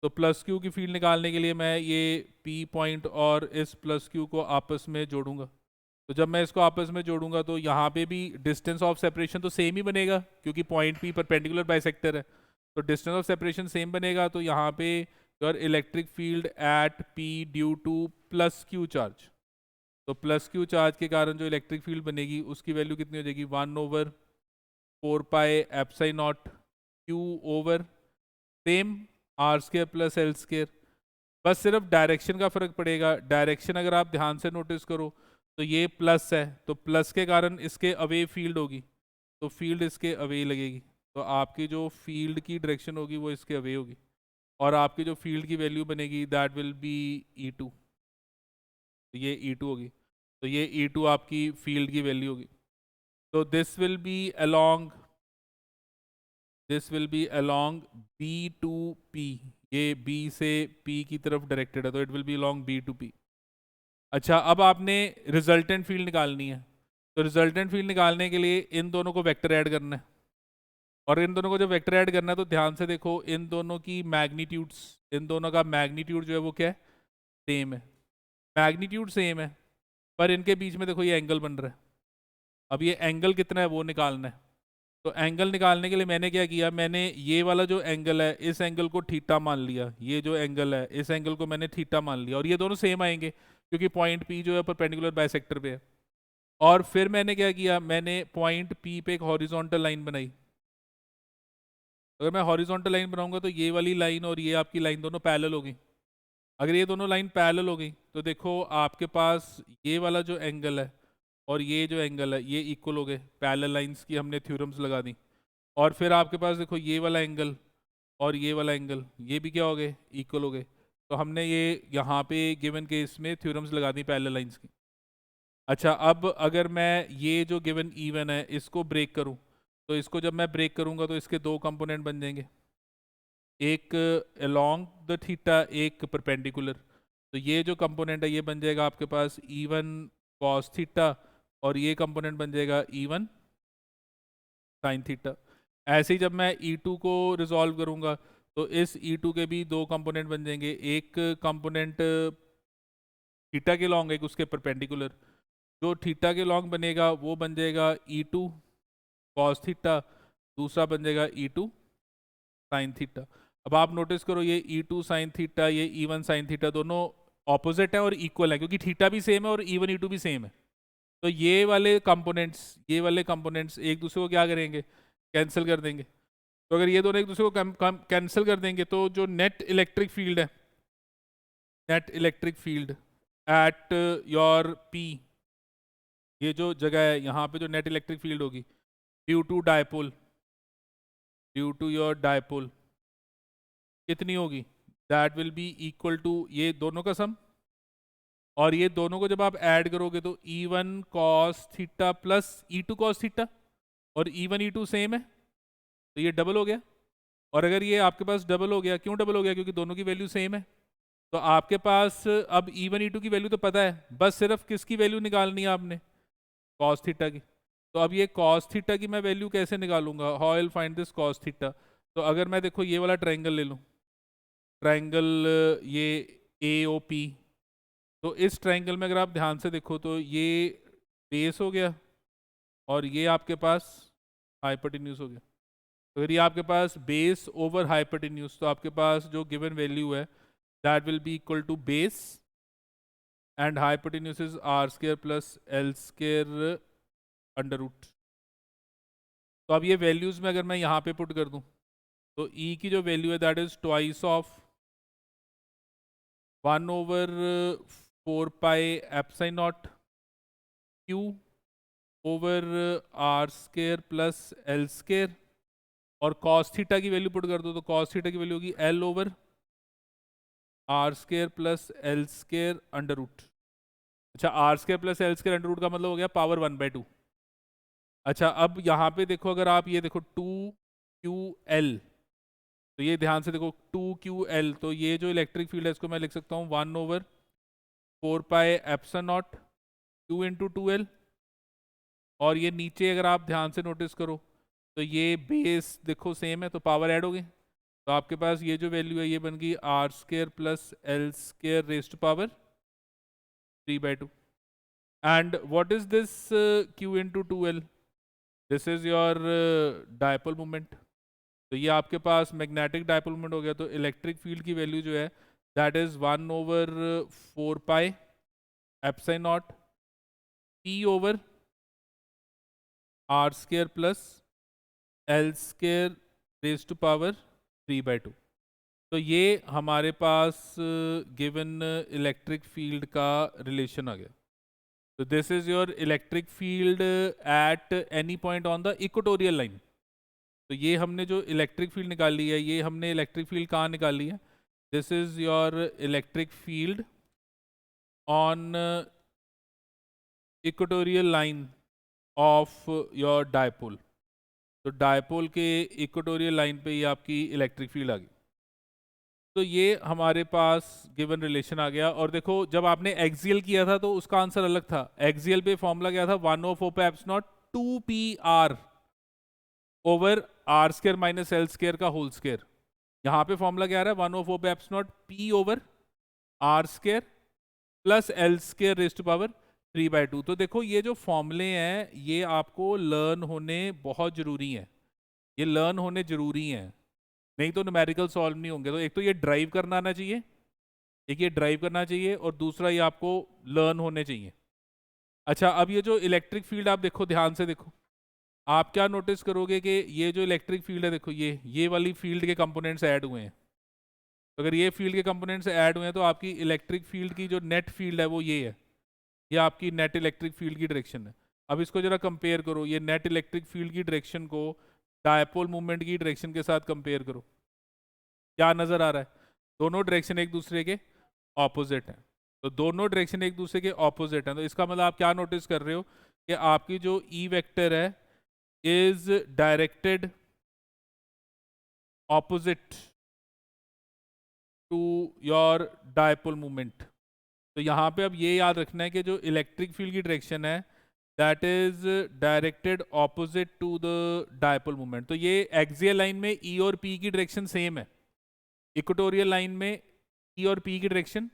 तो प्लस क्यू की फील्ड निकालने के लिए मैं ये P पॉइंट और इस प्लस क्यू को आपस में जोड़ूंगा। तो जब मैं इसको आपस में जोड़ूंगा तो यहाँ पे भी डिस्टेंस ऑफ सेपरेशन तो सेम ही बनेगा, क्योंकि पॉइंट P परपेंडिकुलर बाइसेक्टर है, तो डिस्टेंस ऑफ सेपरेशन सेम बनेगा। तो यहाँ पे your electric field at P due two plus Q charge, तो प्लस क्यू चार्ज के कारण जो इलेक्ट्रिक फील्ड बनेगी उसकी वैल्यू कितनी हो जाएगी? 1/4 pi epsilon naught Q over same R square plus L square. बस सिर्फ डायरेक्शन का फर्क पड़ेगा। डायरेक्शन अगर आप ध्यान से नोटिस करो तो ये प्लस है, तो प्लस के कारण इसके अवे फील्ड होगी, तो फील्ड इसके अवे लगेगी। तो आपकी जो फील्ड की डायरेक्शन होगी वो इसके अवे होगी, और आपकी जो फील्ड की वैल्यू बनेगी दैट विल बी E2। तो ये E2 होगी, तो ये E2 आपकी फील्ड की वैल्यू होगी। तो this will be along B to P। ये B से P की तरफ डायरेक्टेड है, तो it will be along B to P। अच्छा, अब आपने रिजल्टेंट फील्ड निकालनी है। तो रिजल्टेंट फील्ड निकालने के लिए इन दोनों को वेक्टर ऐड करना है, और इन दोनों को जब वेक्टर ऐड करना है तो ध्यान से देखो इन दोनों की मैग्नीट्यूड्स, इन दोनों का मैग्नीट्यूड जो है वो क्या है? सेम है। मैग्नीट्यूड सेम है, पर इनके बीच में देखो ये एंगल बन रहा है। अब ये एंगल कितना है वो निकालना है। तो एंगल निकालने के लिए मैंने क्या किया, मैंने ये वाला जो एंगल है इस एंगल को थीटा मान लिया, ये जो एंगल है इस एंगल को मैंने थीटा मान लिया, और ये दोनों सेम आएंगे क्योंकि पॉइंट पी जो है परपेंडिकुलर बाइसेक्टर पे है। और फिर मैंने क्या किया, मैंने पॉइंट पी पे एक हॉरिजॉन्टल लाइन बनाई। अगर मैं हॉरिजॉन्टल लाइन बनाऊंगा तो ये वाली लाइन और ये आपकी लाइन दोनों पैरेलल होगी। अगर ये दोनों लाइन पैरेलल हो गई तो देखो आपके पास ये वाला जो एंगल है और ये जो एंगल है ये इक्वल हो गए, पैरेलल लाइंस की हमने थ्योरम्स लगा दी। और फिर आपके पास देखो ये वाला एंगल और ये वाला एंगल ये भी क्या हो गए, इक्वल हो गए। तो हमने ये यहाँ पे गिवन केस में थ्योरम्स लगा दी पैरेलल लाइंस की। अच्छा, अब अगर मैं ये जो गिवन इवन है इसको ब्रेक करूँ, तो इसको जब मैं ब्रेक करूँगा तो इसके दो कंपोनेंट बन जाएंगे, एक अलोंग द थीटा, एक परपेंडिकुलर। तो ये जो कंपोनेंट है ये बन जाएगा आपके पास इवन कॉस थीटा, और ये कंपोनेंट बन जाएगा इवन साइन थीटा। ऐसे ही जब मैं E2 को रिजॉल्व करूंगा तो इस E2 के भी दो कंपोनेंट बन जाएंगे, एक कंपोनेंट थीटा के लॉन्ग, एक उसके परपेंडिकुलर। जो थीटा के लॉन्ग बनेगा वो बन जाएगा E2 कॉस थीटा, दूसरा बन जाएगा E2 साइन थीटा। अब आप नोटिस करो ये E2 साइन थीटा, ये E1 साइन थीटा दोनों ऑपोजिट है और इक्वल है क्योंकि थीटा भी सेम है और E1 E2 भी सेम है। तो ये वाले कंपोनेंट्स एक दूसरे को क्या करेंगे, कैंसिल कर देंगे। तो अगर ये दोनों एक दूसरे को कैंसिल कर देंगे तो जो नेट इलेक्ट्रिक फील्ड है, net electric field at your P, ये जो जगह है यहाँ पे जो नेट इलेक्ट्रिक फील्ड होगी due to dipole, due to your dipole कितनी होगी, that will be equal to ये दोनों का सम, और ये दोनों को जब आप ऐड करोगे तो E1 cos theta plus E2 cos theta, और E1 E2 सेम है तो ये डबल हो गया। और अगर ये आपके पास डबल हो गया, क्यों डबल हो गया, क्योंकि दोनों की वैल्यू सेम है। तो आपके पास अब E1 E2 की वैल्यू तो पता है, बस सिर्फ किसकी वैल्यू निकालनी है आपने, cos थीटा की। तो अब ये cos थीटा की मैं वैल्यू कैसे निकालूंगा, how I will find this cos theta. तो अगर मैं देखो ये वाला ट्रायंगल ले लूँ, ट्रायंगल ये AOP, तो इस ट्रायंगल में अगर आप ध्यान से देखो तो ये बेस हो गया और ये आपके पास हाइपोटेन्यूज हो गया। तो अगर ये आपके पास बेस ओवर हाइपोटेन्यूज, तो आपके पास जो गिवन वैल्यू है that will be equal to base and hypotenuse is R square plus L square under root. तो अब ये वैल्यूज में अगर मैं यहाँ पे पुट कर दूँ तो E की जो वैल्यू है that is twice of 1/4 pi epsilon naught Q over R square plus L square, और cos थीटा की वैल्यू पुट कर दो तो cos थीटा की वैल्यू होगी L over R square plus L square under root. अच्छा, R square plus L square under root का मतलब हो गया पावर 1/2। अच्छा, अब यहाँ पे देखो, अगर आप ये देखो 2QL, तो ये ध्यान से देखो 2QL, तो ये जो इलेक्ट्रिक फील्ड है इसको मैं लिख सकता हूँ 1/4 pi epsilon naught Q into 2L। और ये नीचे अगर आप ध्यान से नोटिस करो तो ये बेस देखो सेम है तो पावर ऐड हो गई, तो आपके पास ये जो वैल्यू है ये बन गई R square plus L square raised to power 3/2। And what is this Q into 2L, this is your dipole moment. तो ये आपके पास मैग्नेटिक डायपोल मोमेंट हो गया। तो इलेक्ट्रिक फील्ड की वैल्यू जो है that is 1/4 pi epsilon naught P over R square plus L square raised to power 3/2। तो ये हमारे पास गिवन इलेक्ट्रिक फील्ड का रिलेशन आ गया। तो this is your electric field at any point on the equatorial line. तो ये हमने जो इलेक्ट्रिक फील्ड निकाली है, ये हमने इलेक्ट्रिक फील्ड कहाँ निकाली है, this is your electric field on equatorial line of your dipole. तो डायपोल के इक्वेटोरियल लाइन पे ये आपकी इलेक्ट्रिक फील्ड आ गई। तो ये हमारे पास गिवन रिलेशन आ गया। और देखो जब आपने एक्सियल किया था तो उसका आंसर अलग था। एक्सियल पे फॉर्मूला क्या था, 1/4 पे epsilon naught 2PR over R square minus L square का होल स्क्वायर। यहाँ पे फॉर्मूला क्या आ रहा है, 1/4 पे epsilon naught P over R square plus L square raised to power 3/2। तो देखो ये जो फॉर्मूले हैं ये आपको लर्न होने बहुत ज़रूरी हैं, ये लर्न होने ज़रूरी हैं, नहीं तो न्यूमेरिकल सॉल्व नहीं होंगे। तो एक तो ये ड्राइव करना आना चाहिए, एक ये ड्राइव करना चाहिए, और दूसरा ये आपको लर्न होने चाहिए। अच्छा, अब ये जो इलेक्ट्रिक फील्ड आप देखो, ध्यान से देखो, आप क्या नोटिस करोगे कि ये जो इलेक्ट्रिक फील्ड है, देखो ये वाली फील्ड के कंपोनेंट्स ऐड हुए हैं। तो अगर ये फील्ड के कंपोनेंट्स ऐड हुए हैं तो आपकी इलेक्ट्रिक फील्ड की जो नेट फील्ड है वो ये है, ये आपकी नेट इलेक्ट्रिक फील्ड की डायरेक्शन है। अब इसको जरा कंपेयर करो, ये नेट इलेक्ट्रिक फील्ड की डायरेक्शन को डायपोल मूवमेंट की डायरेक्शन के साथ कंपेयर करो, क्या नजर आ रहा है? दोनों डायरेक्शन एक दूसरे के ऑपोजिट हैं। तो दोनों डायरेक्शन एक दूसरे के ऑपोजिट हैं, तो इसका मतलब आप क्या नोटिस कर रहे हो कि आपकी जो ई वेक्टर है is directed opposite to your dipole movement. तो यहाँ पे अब ये याद रखना है कि जो इलेक्ट्रिक फील्ड की डायरेक्शन है that is directed opposite to the dipole movement. तो ये एक्सियल लाइन में ई और पी की डायरेक्शन सेम है, इक्वेटोरियल लाइन में ई और पी की डायरेक्शन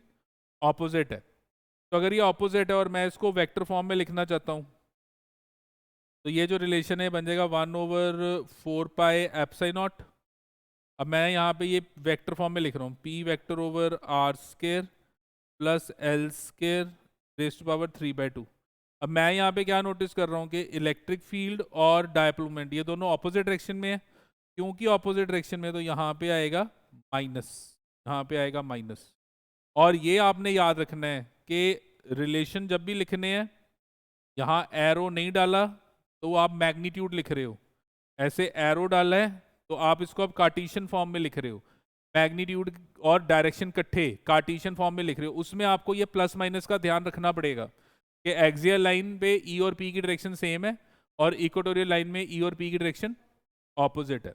ऑपोजिट है। तो अगर ये ऑपोजिट है और मैं इसको वेक्टर फॉर्म में लिखना चाहता हूँ, तो ये जो रिलेशन है बन जाएगा 1/4πε0। अब मैं यहाँ पे ये वेक्टर फॉर्म में लिख रहा हूँ, P vector over R square plus L square raise to power 3/2। अब मैं यहाँ पे क्या नोटिस कर रहा हूँ कि इलेक्ट्रिक फील्ड और डायपोल मोमेंट ये दोनों ऑपोजिट डायरेक्शन में है। क्योंकि ऑपोजिट डायरेक्शन में तो यहाँ पे आएगा माइनस, यहाँ पे आएगा माइनस। और ये आपने याद रखना है कि रिलेशन जब भी लिखने हैं, यहाँ एरो नहीं डाला तो आप मैग्नीट्यूड लिख रहे हो, ऐसे एरो डाला है तो आप इसको अब कार्टेशियन फॉर्म में लिख रहे हो। मैग्नीट्यूड और डायरेक्शन इकट्ठे कार्टेशियन फॉर्म में लिख रहे हो, उसमें आपको ये प्लस माइनस का ध्यान रखना पड़ेगा कि एक्सियल लाइन पे ई और पी की डायरेक्शन सेम है और इक्वेटोरियल लाइन में ई और पी की डायरेक्शन ऑपोजिट है।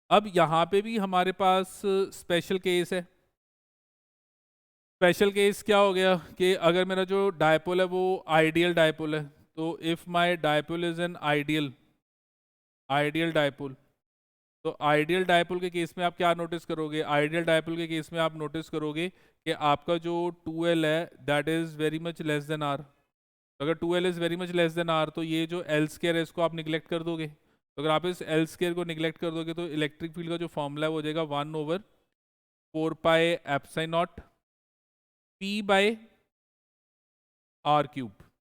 अब यहाँ पे भी हमारे पास स्पेशल केस है। स्पेशल केस क्या हो गया कि अगर मेरा जो डायपोल है वो आइडियल डायपोल है, तो if my dipole is an ideal dipole, तो आइडियल डायपोल के केस में आप क्या नोटिस करोगे? आइडियल डायपोल के केस में आप नोटिस करोगे कि आपका जो 2l है that is very much less than r। तो अगर 2l is very much less than r तो ये जो l स्क्वायर है इसको आप निगलेक्ट कर दोगे। तो अगर आप इस l स्क्वायर को निगलेक्ट कर दोगे तो इलेक्ट्रिक फील्ड का जो फॉर्मूला है वो हो जाएगा 1/4πε0 p/r³,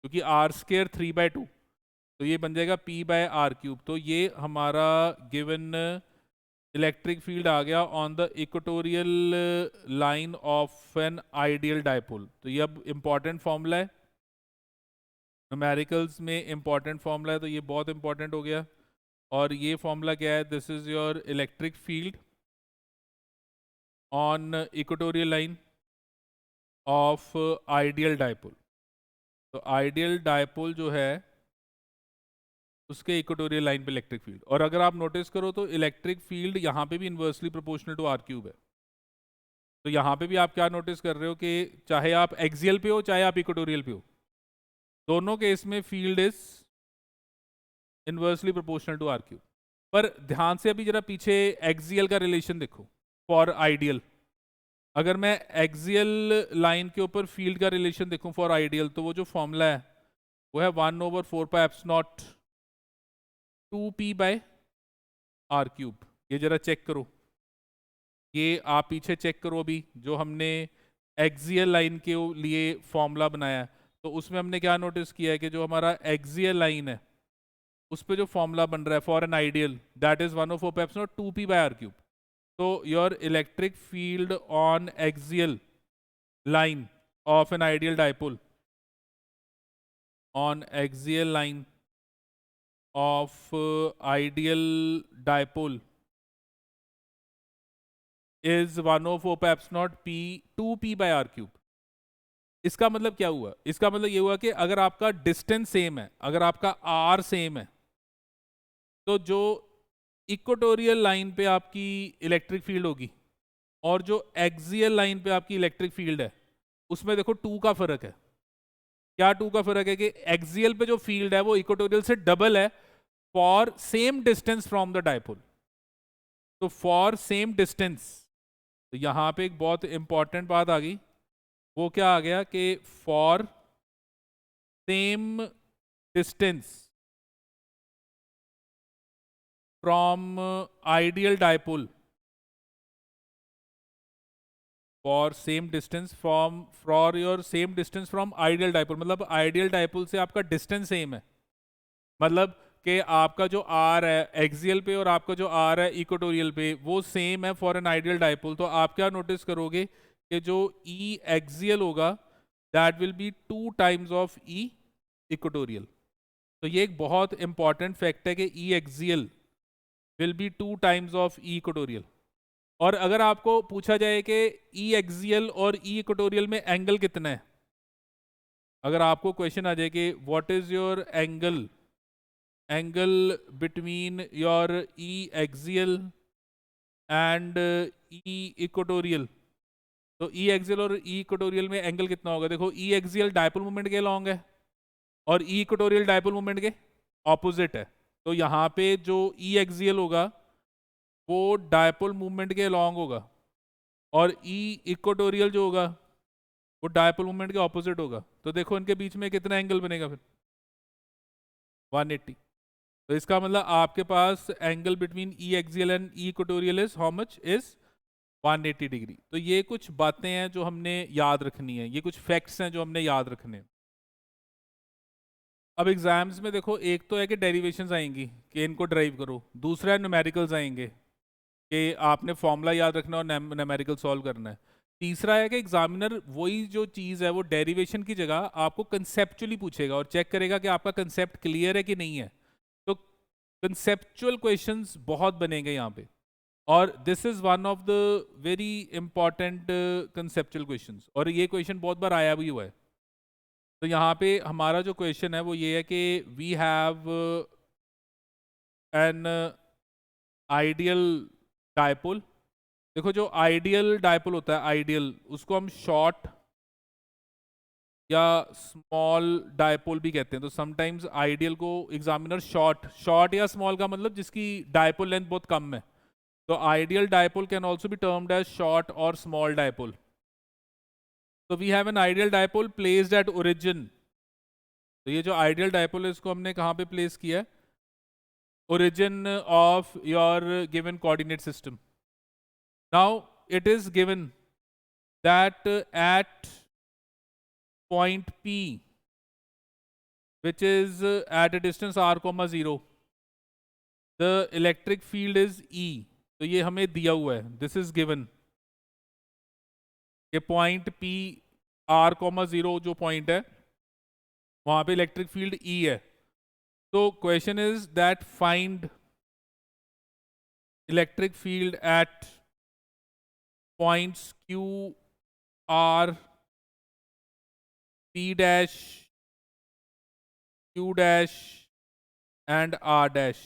क्योंकि r स्क्वायर 3/2, तो ये बन जाएगा p/r³। तो ये हमारा गिवन इलेक्ट्रिक फील्ड आ गया on the equatorial line of an ideal dipole. तो ये अब इंपॉर्टेंट फॉर्मूला है, न्यूमेरिकल्स में इंपॉर्टेंट फॉर्मूला है, तो ये बहुत इंपॉर्टेंट हो गया। और ये फॉर्मूला क्या है? This is your electric field on equatorial line of ideal dipole. तो आइडियल डायपोल जो है उसके इक्वेटोरियल लाइन पे इलेक्ट्रिक फील्ड, और अगर आप नोटिस करो तो इलेक्ट्रिक फील्ड यहाँ पे भी इन्वर्सली प्रोपोर्शनल टू r³ है। तो यहाँ पे भी आप क्या नोटिस कर रहे हो कि चाहे आप एक्सियल पे हो चाहे आप इक्वेटोरियल पे हो, दोनों केस में field is inversely proportional to r³। पर ध्यान से अभी जरा पीछे एक्सियल का रिलेशन देखो फॉर आइडियल। अगर मैं एक्सियल लाइन के ऊपर फील्ड का रिलेशन देखूं फॉर आइडियल, तो वो जो फॉर्मूला है वो है 1/4πε0 2p/r³। ये जरा चेक करो, ये आप पीछे चेक करो अभी जो हमने एक्सियल लाइन के लिए फॉर्मूला बनाया है, तो उसमें हमने क्या नोटिस किया है कि जो हमारा एक्सियल लाइन है उस पर जो फॉर्मूला बन रहा है for an ideal that is 1/4πε0 2p/r³। तो your electric field on axial line of an ideal dipole, on axial line of ideal dipole is 1/4πε0 2p/r³। इसका मतलब क्या हुआ? इसका मतलब ये हुआ कि अगर आपका डिस्टेंस सेम है, अगर आपका r सेम है, तो जो इक्वेटोरियल लाइन पे आपकी इलेक्ट्रिक फील्ड होगी और जो एक्सियल लाइन पे आपकी इलेक्ट्रिक फील्ड है उसमें देखो 2 का फर्क है। क्या 2 का फर्क है? कि एक्सियल पे जो फील्ड है वो इक्वेटोरियल से डबल है for same distance from the dipole. तो फॉर सेम डिस्टेंस, तो यहाँ पे एक बहुत इंपॉर्टेंट बात आ गई, वो क्या आ गया कि for same distance from ideal dipole for same distance from for your same distance from ideal dipole, मतलब आइडियल डायपोल से आपका डिस्टेंस सेम है, मतलब कि आपका जो आर है एक्सियल पे और आपका जो आर है इक्वेटोरियल पे वो सेम है फॉर एन आइडियल डायपोल, तो आप क्या नोटिस करोगे कि जो ई एक्सियल होगा that will be 2 times of E equatorial. तो ये एक बहुत इंपॉर्टेंट फैक्ट है कि E axial will be 2 times of E equatorial. और अगर आपको पूछा जाए कि ई एक्सियल और ई इक्वेटोरियल में एंगल कितना है, अगर आपको क्वेश्चन आ जाए कि what is your angle between your E axial and E equatorial, तो ई एक्सियल और ई इक्वेटोरियल में एंगल कितना होगा? देखो ई एक्सियल डायपोल मोमेंट के लॉन्ग है और ई इक्वेटोरियल डायपोल मोमेंट के ऑपोजिट है, तो यहाँ पे जो ई एक्सियल होगा वो डायपोल मूवमेंट के लॉन्ग होगा और ई इक्वेटोरियल जो होगा वो डायपोल मूवमेंट के ऑपोजिट होगा। तो देखो इनके बीच में कितना एंगल बनेगा फिर 180। तो इसका मतलब आपके पास angle between E axial and E equatorial is how much? Is 180 degree. तो ये कुछ बातें हैं जो हमने याद रखनी है, ये कुछ फैक्ट्स हैं जो हमने याद रखने हैं। अब एग्जाम्स में देखो एक तो है कि डेरिवेशंस आएंगी कि इनको ड्राइव करो, दूसरा है न्यूमेरिकल्स आएंगे कि आपने फॉर्मूला याद रखना और न्यूमेरिकल सॉल्व करना है, तीसरा है कि एग्जामिनर वही जो चीज़ है वो डेरिवेशन की जगह आपको कंसेप्चुअली पूछेगा और चेक करेगा कि आपका कंसेप्ट क्लियर है कि नहीं है। तो कंसेप्चुअल क्वेश्चंस बहुत बनेंगे यहाँ पे और this is one of the very important conceptual questions, और ये क्वेश्चन बहुत बार आया भी हुआ है। तो यहाँ पे हमारा जो क्वेश्चन है वो ये है कि we have an ideal dipole. देखो जो आइडियल डायपोल होता है, आइडियल उसको हम शॉर्ट या स्मॉल डायपोल भी कहते हैं। तो समटाइम्स आइडियल को एग्जामिनर शॉर्ट या स्मॉल का मतलब जिसकी डायपोल लेंथ बहुत कम है, तो ideal dipole can also be termed as short और स्मॉल डायपोल। तो we have an ideal dipole placed at origin. तो ये जो आइडियल डायपोल है इसको हमने कहाँ पे प्लेस किया है? Origin of your given coordinate system. Now it is given that at point P, which is at a distance r, 0, the electric field is E। तो ये हमें दिया हुआ है, this is given कि पॉइंट P r, 0 जो point है वहां पे इलेक्ट्रिक फील्ड E है। तो question is that find electric field eight points Q, R, P dash, Q dash and R dash.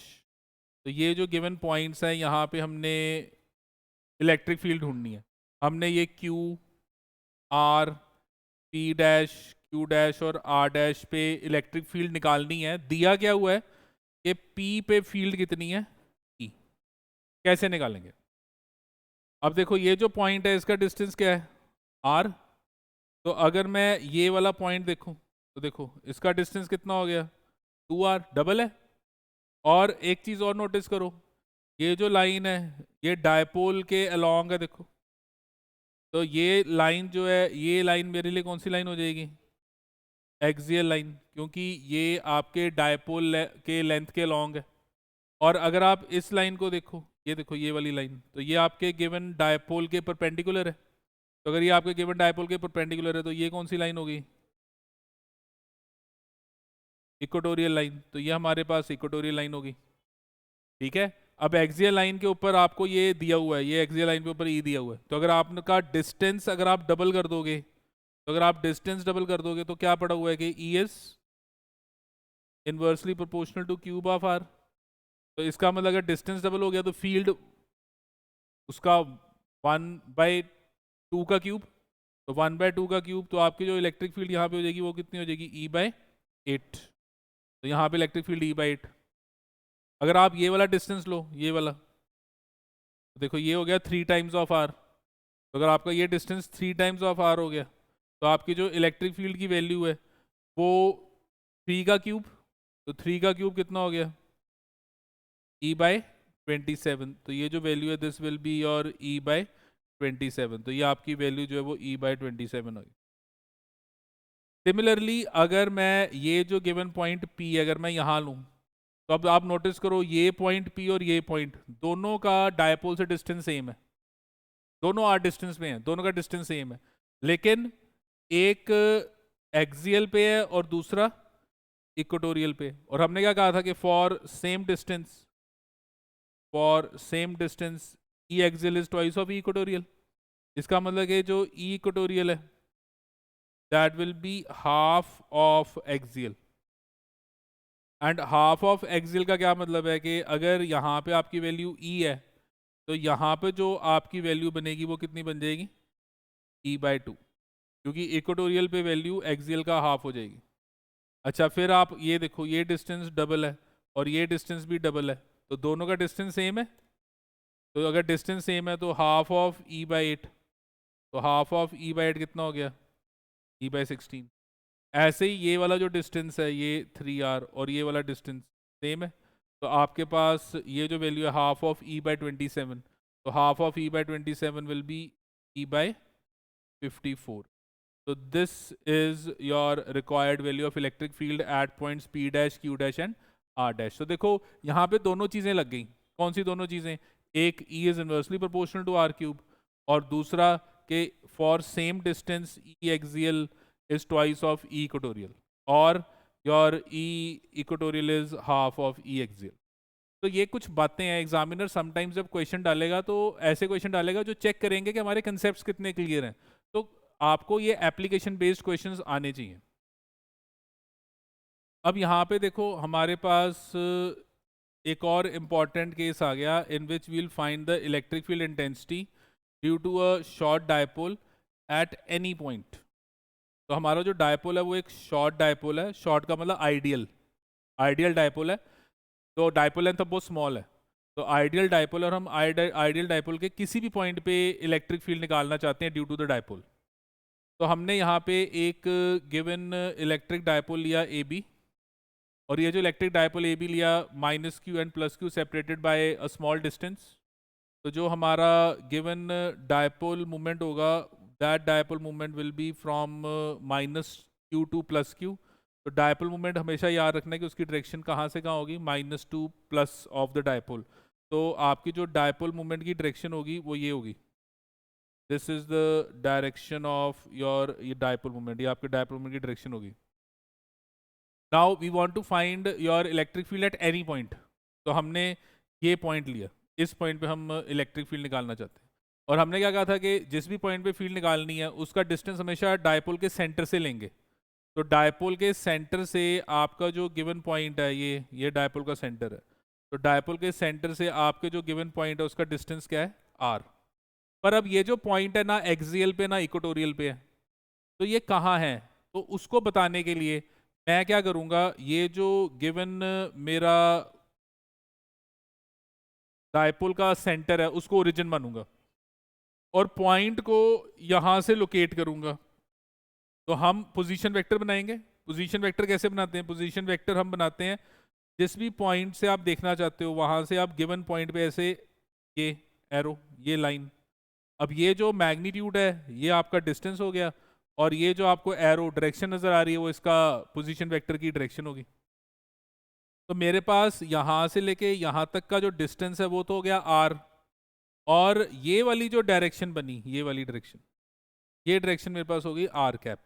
तो ये जो गिवन पॉइंट्स हैं यहाँ पे हमने इलेक्ट्रिक फील्ड ढूंढनी है। हमने ये Q, R, P dash, Q dash और R डैश पे इलेक्ट्रिक फील्ड निकालनी है। दिया क्या हुआ है कि P पे फील्ड कितनी है? E। कैसे निकालेंगे? अब देखो ये जो पॉइंट है इसका डिस्टेंस क्या है? R। तो अगर मैं ये वाला पॉइंट देखूं तो देखो इसका डिस्टेंस कितना हो गया? 2R, डबल है। और एक चीज और नोटिस करो, ये जो लाइन है ये डायपोल के अलोंग है। देखो तो ये लाइन जो है, ये लाइन मेरे लिए कौन सी लाइन हो जाएगी? एक्सियल लाइन, क्योंकि ये आपके डायपोल के लेंथ के अलोंग है। और अगर आप इस लाइन को देखो, ये देखो ये वाली लाइन, तो ये आपके गिवन डायपोल के परपेंडिकुलर है। तो अगर ये आपके गिवन डायपोल के परपेंडिकुलर है तो ये कौन सी लाइन होगी? Equatorial line. तो ये हमारे पास इक्वेटोरियल लाइन होगी, ठीक है। अब एक्सियल लाइन के ऊपर आपको ये दिया हुआ है, ये एक्सियल लाइन के ऊपर ई दिया हुआ है। तो अगर आपका डिस्टेंस अगर आप डबल कर दोगे, तो अगर आप डिस्टेंस डबल कर दोगे तो क्या पड़ा हुआ है कि E is inversely proportional to cube of R. तो इसका मतलब अगर डिस्टेंस डबल हो गया तो फील्ड उसका 1/2 का क्यूब। तो 1/2 का क्यूब, तो आपकी जो इलेक्ट्रिक फील्ड यहाँ पे हो जाएगी वो कितनी हो जाएगी? E/8। तो यहाँ पे इलेक्ट्रिक फील्ड E/8। अगर आप ये वाला डिस्टेंस लो, ये वाला, तो देखो ये हो गया 3 टाइम्स ऑफ आर। तो अगर आपका ये डिस्टेंस 3 टाइम्स ऑफ आर हो गया तो आपकी जो इलेक्ट्रिक फील्ड की वैल्यू है वो 3 का क्यूब, तो 3 का क्यूब कितना हो गया, e/27। तो ये जो वैल्यू है this will be your e/27। तो ये आपकी वैल्यू जो है वो e/27 होगी। सिमिलरली अगर मैं ये जो गिवन पॉइंट P अगर मैं यहाँ लूँ, तो अब आप नोटिस करो ये पॉइंट P और ये पॉइंट दोनों का डायपोल से डिस्टेंस सेम है, दोनों आर डिस्टेंस में है, दोनों का डिस्टेंस सेम है, लेकिन एक एक्सियल पे है और दूसरा इक्वेटोरियल पे। और हमने क्या कहा था कि for same distance E axial is twice of E equatorial. इसका मतलब कि जो ई इक्वेटोरियल है that will be half of axial. And half of axial का क्या मतलब है कि अगर यहाँ पे आपकी वैल्यू ई है तो यहाँ पे जो आपकी वैल्यू बनेगी वो कितनी बन जाएगी, e/2, क्योंकि इक्वेटोरियल पे वैल्यू एक्सियल का हाफ हो जाएगी। अच्छा फिर आप ये देखो ये डिस्टेंस डबल है और ये डिस्टेंस भी डबल है, तो दोनों का डिस्टेंस सेम है। तो अगर डिस्टेंस सेम है तो हाफ ऑफ e/8, तो हाफ ऑफ e/8 कितना हो गया, e/16। ऐसे ही ये वाला जो डिस्टेंस है ये 3r और ये वाला डिस्टेंस सेम है, तो आपके पास ये जो वैल्यू है हाफ ऑफ e/27, तो half of e/27 will be e/54। So this is your required value of electric field at points P dash, Q dash and R dash. So देखो यहाँ पे दोनों चीजें लग गई। कौन सी दोनों चीजें, एक E is inversely proportional to R cube और दूसरा के for same distance E axial is twice of E equatorial और your E equatorial is half of E axial। तो ये कुछ बातें हैं, एग्जामिनर समटाइम्स जब क्वेश्चन डालेगा तो ऐसे क्वेश्चन डालेगा जो चेक करेंगे कि हमारे कंसेप्ट्स कितने क्लियर हैं। तो आपको ये एप्लीकेशन बेस्ड क्वेश्चंस आने चाहिए। अब यहाँ पे देखो हमारे पास एक और इम्पॉर्टेंट केस आ गया in which we'll find the electric field intensity due to a short dipole at any point. तो हमारा जो डायपोल है वो एक शॉर्ट डायपोल है, शॉर्ट का मतलब आइडियल डायपोल है, तो डायपोल लेंथ बहुत स्मॉल है। तो आइडियल डायपोल और हम आइडियल डायपोल के किसी भी पॉइंट पे इलेक्ट्रिक फील्ड निकालना चाहते हैं ड्यू टू द डायपोल। तो हमने यहाँ पे एक गिवन इलेक्ट्रिक डायपोल लिया ए बी, और ये जो इलेक्ट्रिक डायपोल ए बी लिया -q and +q separated by a small distance. तो जो हमारा गिवन डायपोल मूवमेंट होगा that dipole movement will be from -q to +q। तो डायपोल मूवमेंट हमेशा याद रखना है कि उसकी डायरेक्शन कहाँ से कहाँ होगी, -2 प्लस ऑफ द डायपोल। तो आपकी जो डायपोल मूवमेंट की डायरेक्शन होगी वो ये होगी, this is the direction of your ये डायपोल मूवमेंट, ये आपके डायपोल मूवमेंट की डायरेक्शन होगी। Now we want to find your electric field at any point. तो हमने ये पॉइंट लिया, इस पॉइंट पे हम इलेक्ट्रिक फील्ड निकालना चाहते हैं, और हमने क्या कहा था कि जिस भी पॉइंट पे फील्ड निकालनी है उसका डिस्टेंस हमेशा डायपोल के सेंटर से लेंगे। तो डायपोल के सेंटर से आपका जो गिवन पॉइंट है ये डायपोल का सेंटर है, तो डायपोल के सेंटर से आपके जो गिवन पॉइंट है उसका डिस्टेंस क्या है, r। पर अब ये जो पॉइंट है ना एक्सियल पे ना इक्वेटोरियल पे है, तो ये कहाँ है, तो उसको बताने के लिए मैं क्या करूँगा, ये जो गिवन मेरा डायपोल का सेंटर है उसको ओरिजिन मानूंगा और पॉइंट को यहाँ से लोकेट करूँगा। तो हम पोजीशन वेक्टर बनाएंगे। पोजीशन वेक्टर कैसे बनाते हैं, पोजीशन वेक्टर हम बनाते हैं जिस भी पॉइंट से आप देखना चाहते हो वहाँ से आप गिवन पॉइंट पे ऐसे ये एरो, ये लाइन, अब ये जो मैग्नीट्यूड है ये आपका डिस्टेंस हो गया और ये जो आपको एरो डायरेक्शन नज़र आ रही है वो इसका पोजीशन वेक्टर की डायरेक्शन होगी। तो मेरे पास यहाँ से लेके यहाँ तक का जो डिस्टेंस है वो तो हो गया r, और ये वाली जो डायरेक्शन बनी, ये वाली डायरेक्शन, ये डायरेक्शन मेरे पास होगी r कैप।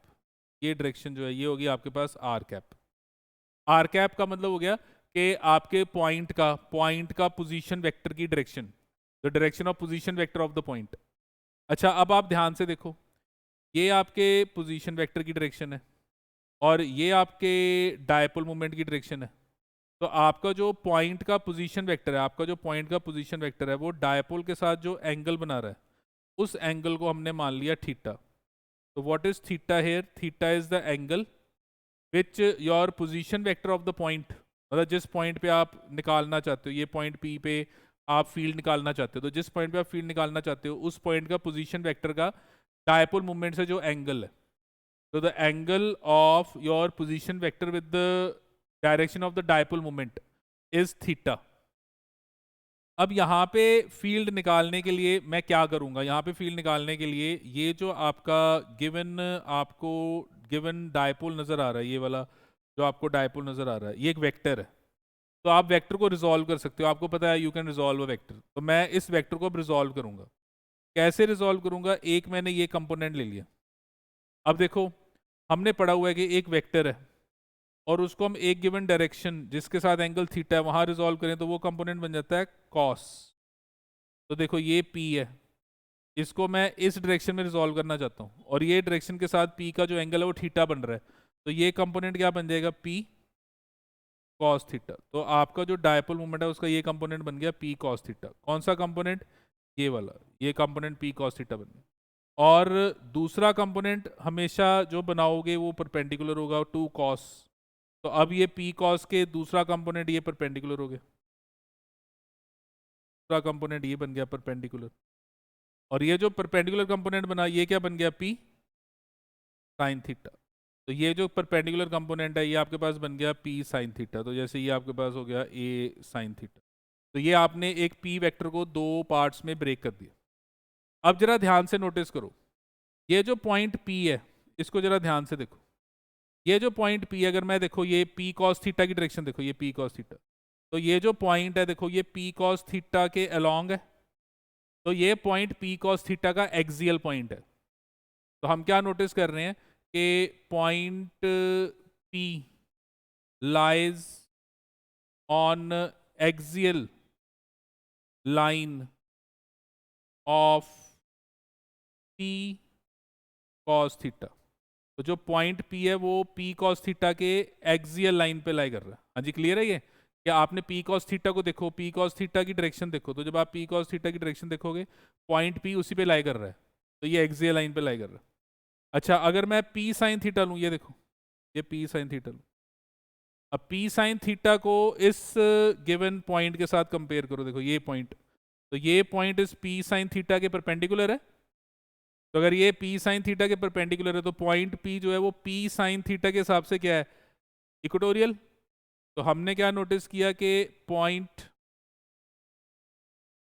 ये डायरेक्शन जो है ये होगी आपके पास r कैप। r कैप का मतलब हो गया कि आपके पॉइंट का पोजीशन वेक्टर की direction, the direction of position vector of the point. अच्छा अब आप ध्यान से देखो, ये आपके पोजीशन वेक्टर की डायरेक्शन है और ये आपके डायपोल मोमेंट की डायरेक्शन है। तो आपका जो पॉइंट का पोजीशन वेक्टर है, आपका जो पॉइंट का पोजीशन वेक्टर है वो डायपोल के साथ जो एंगल बना रहा है उस एंगल को हमने मान लिया थीटा। तो what is theta here, theta is the angle which your position vector of the point, मतलब जिस पॉइंट पे आप निकालना चाहते हो, ये पॉइंट पी पे आप फील्ड निकालना चाहते हो, तो जिस पॉइंट पे आप फील्ड निकालना चाहते हो उस पॉइंट का पोजीशन वेक्टर का डायपोल मूवमेंट से जो एंगल है तो the angle of your position vector with the direction of the dipole moment is theta. अब यहाँ पे फील्ड निकालने के लिए मैं क्या करूँगा, यहाँ पे फील्ड निकालने के लिए ये जो आपका गिवन आपको गिवन डायपोल नज़र आ रहा है, ये वाला जो आपको डायपोल नज़र आ रहा है, ये एक वेक्टर है। तो आप वेक्टर को रिजॉल्व कर सकते हो, आपको पता है you can resolve a vector. तो मैं इस वेक्टर को अब रिजॉल्व करूँगा। कैसे रिजॉल्व करूँगा, एक मैंने ये कंपोनेंट ले लिया। अब देखो हमने पढ़ा हुआ है कि एक वेक्टर है और उसको हम एक गिवन डायरेक्शन जिसके साथ एंगल थीटा है वहां रिजॉल्व करें तो वो कंपोनेंट बन जाता है कॉस। तो देखो ये P है, इसको मैं इस डायरेक्शन में रिजॉल्व करना चाहता हूँ और ये डायरेक्शन के साथ P का जो एंगल है वो थीटा बन रहा है, तो ये कंपोनेंट क्या बन जाएगा, P कॉस थीटा। तो आपका जो डायपोल मोमेंट है उसका ये कंपोनेंट बन गया P कॉस थीटा। कौन सा कंपोनेंट, ये वाला, ये कंपोनेंट P कॉस थीटा बन गया। और दूसरा कंपोनेंट हमेशा जो बनाओगे वो परपेंडिकुलर होगा टू कॉस। तो अब ये P कॉस के दूसरा कंपोनेंट ये परपेंडिकुलर हो गया, दूसरा कंपोनेंट ये बन गया परपेंडिकुलर। और ये जो परपेंडिकुलर कंपोनेंट बना ये क्या बन गया, P साइन थीटा। तो ये जो परपेंडिकुलर कंपोनेंट है ये आपके पास बन गया P साइन थीटा। तो जैसे ये आपके पास हो गया A साइन थीटा। तो ये आपने एक P वेक्टर को दो पार्ट्स में ब्रेक कर दिया। अब जरा ध्यान से नोटिस करो, ये जो पॉइंट P है इसको जरा ध्यान से देखो। ये जो पॉइंट P, अगर मैं देखो ये P cos थीटा की डायरेक्शन देखो, ये P cos थीटा, तो ये जो पॉइंट है देखो ये P cos थीटा के अलोंग है, तो ये पॉइंट P cos थीटा का एक्सियल पॉइंट है। तो हम क्या नोटिस कर रहे हैं कि point P lies on axial line of P cos theta. तो जो पॉइंट P है वो P cos थीटा के एक्सियल लाइन पे लाई कर रहा है। हाँ जी, क्लियर है ये कि आपने P cos थीटा को देखो, P cos थीटा की डायरेक्शन देखो, तो जब आप P cos थीटा की डायरेक्शन देखोगे पॉइंट P उसी पे लाई कर रहा है, तो ये एक्सियल लाइन पे लाई कर रहा है। अच्छा, अगर मैं P sin थीटा लूँ, ये देखो ये P sin थीटा लूँ, अब P sin थीटा को इस गिवन पॉइंट के साथ कंपेयर करो, देखो ये पॉइंट, तो ये पॉइंट इस P sin थीटा के परपेंडिकुलर है। तो अगर ये P sin थीटा के परपेंडिकुलर है तो पॉइंट P जो है वो P sin थीटा के हिसाब से क्या है, इक्वेटोरियल। तो हमने क्या नोटिस किया कि point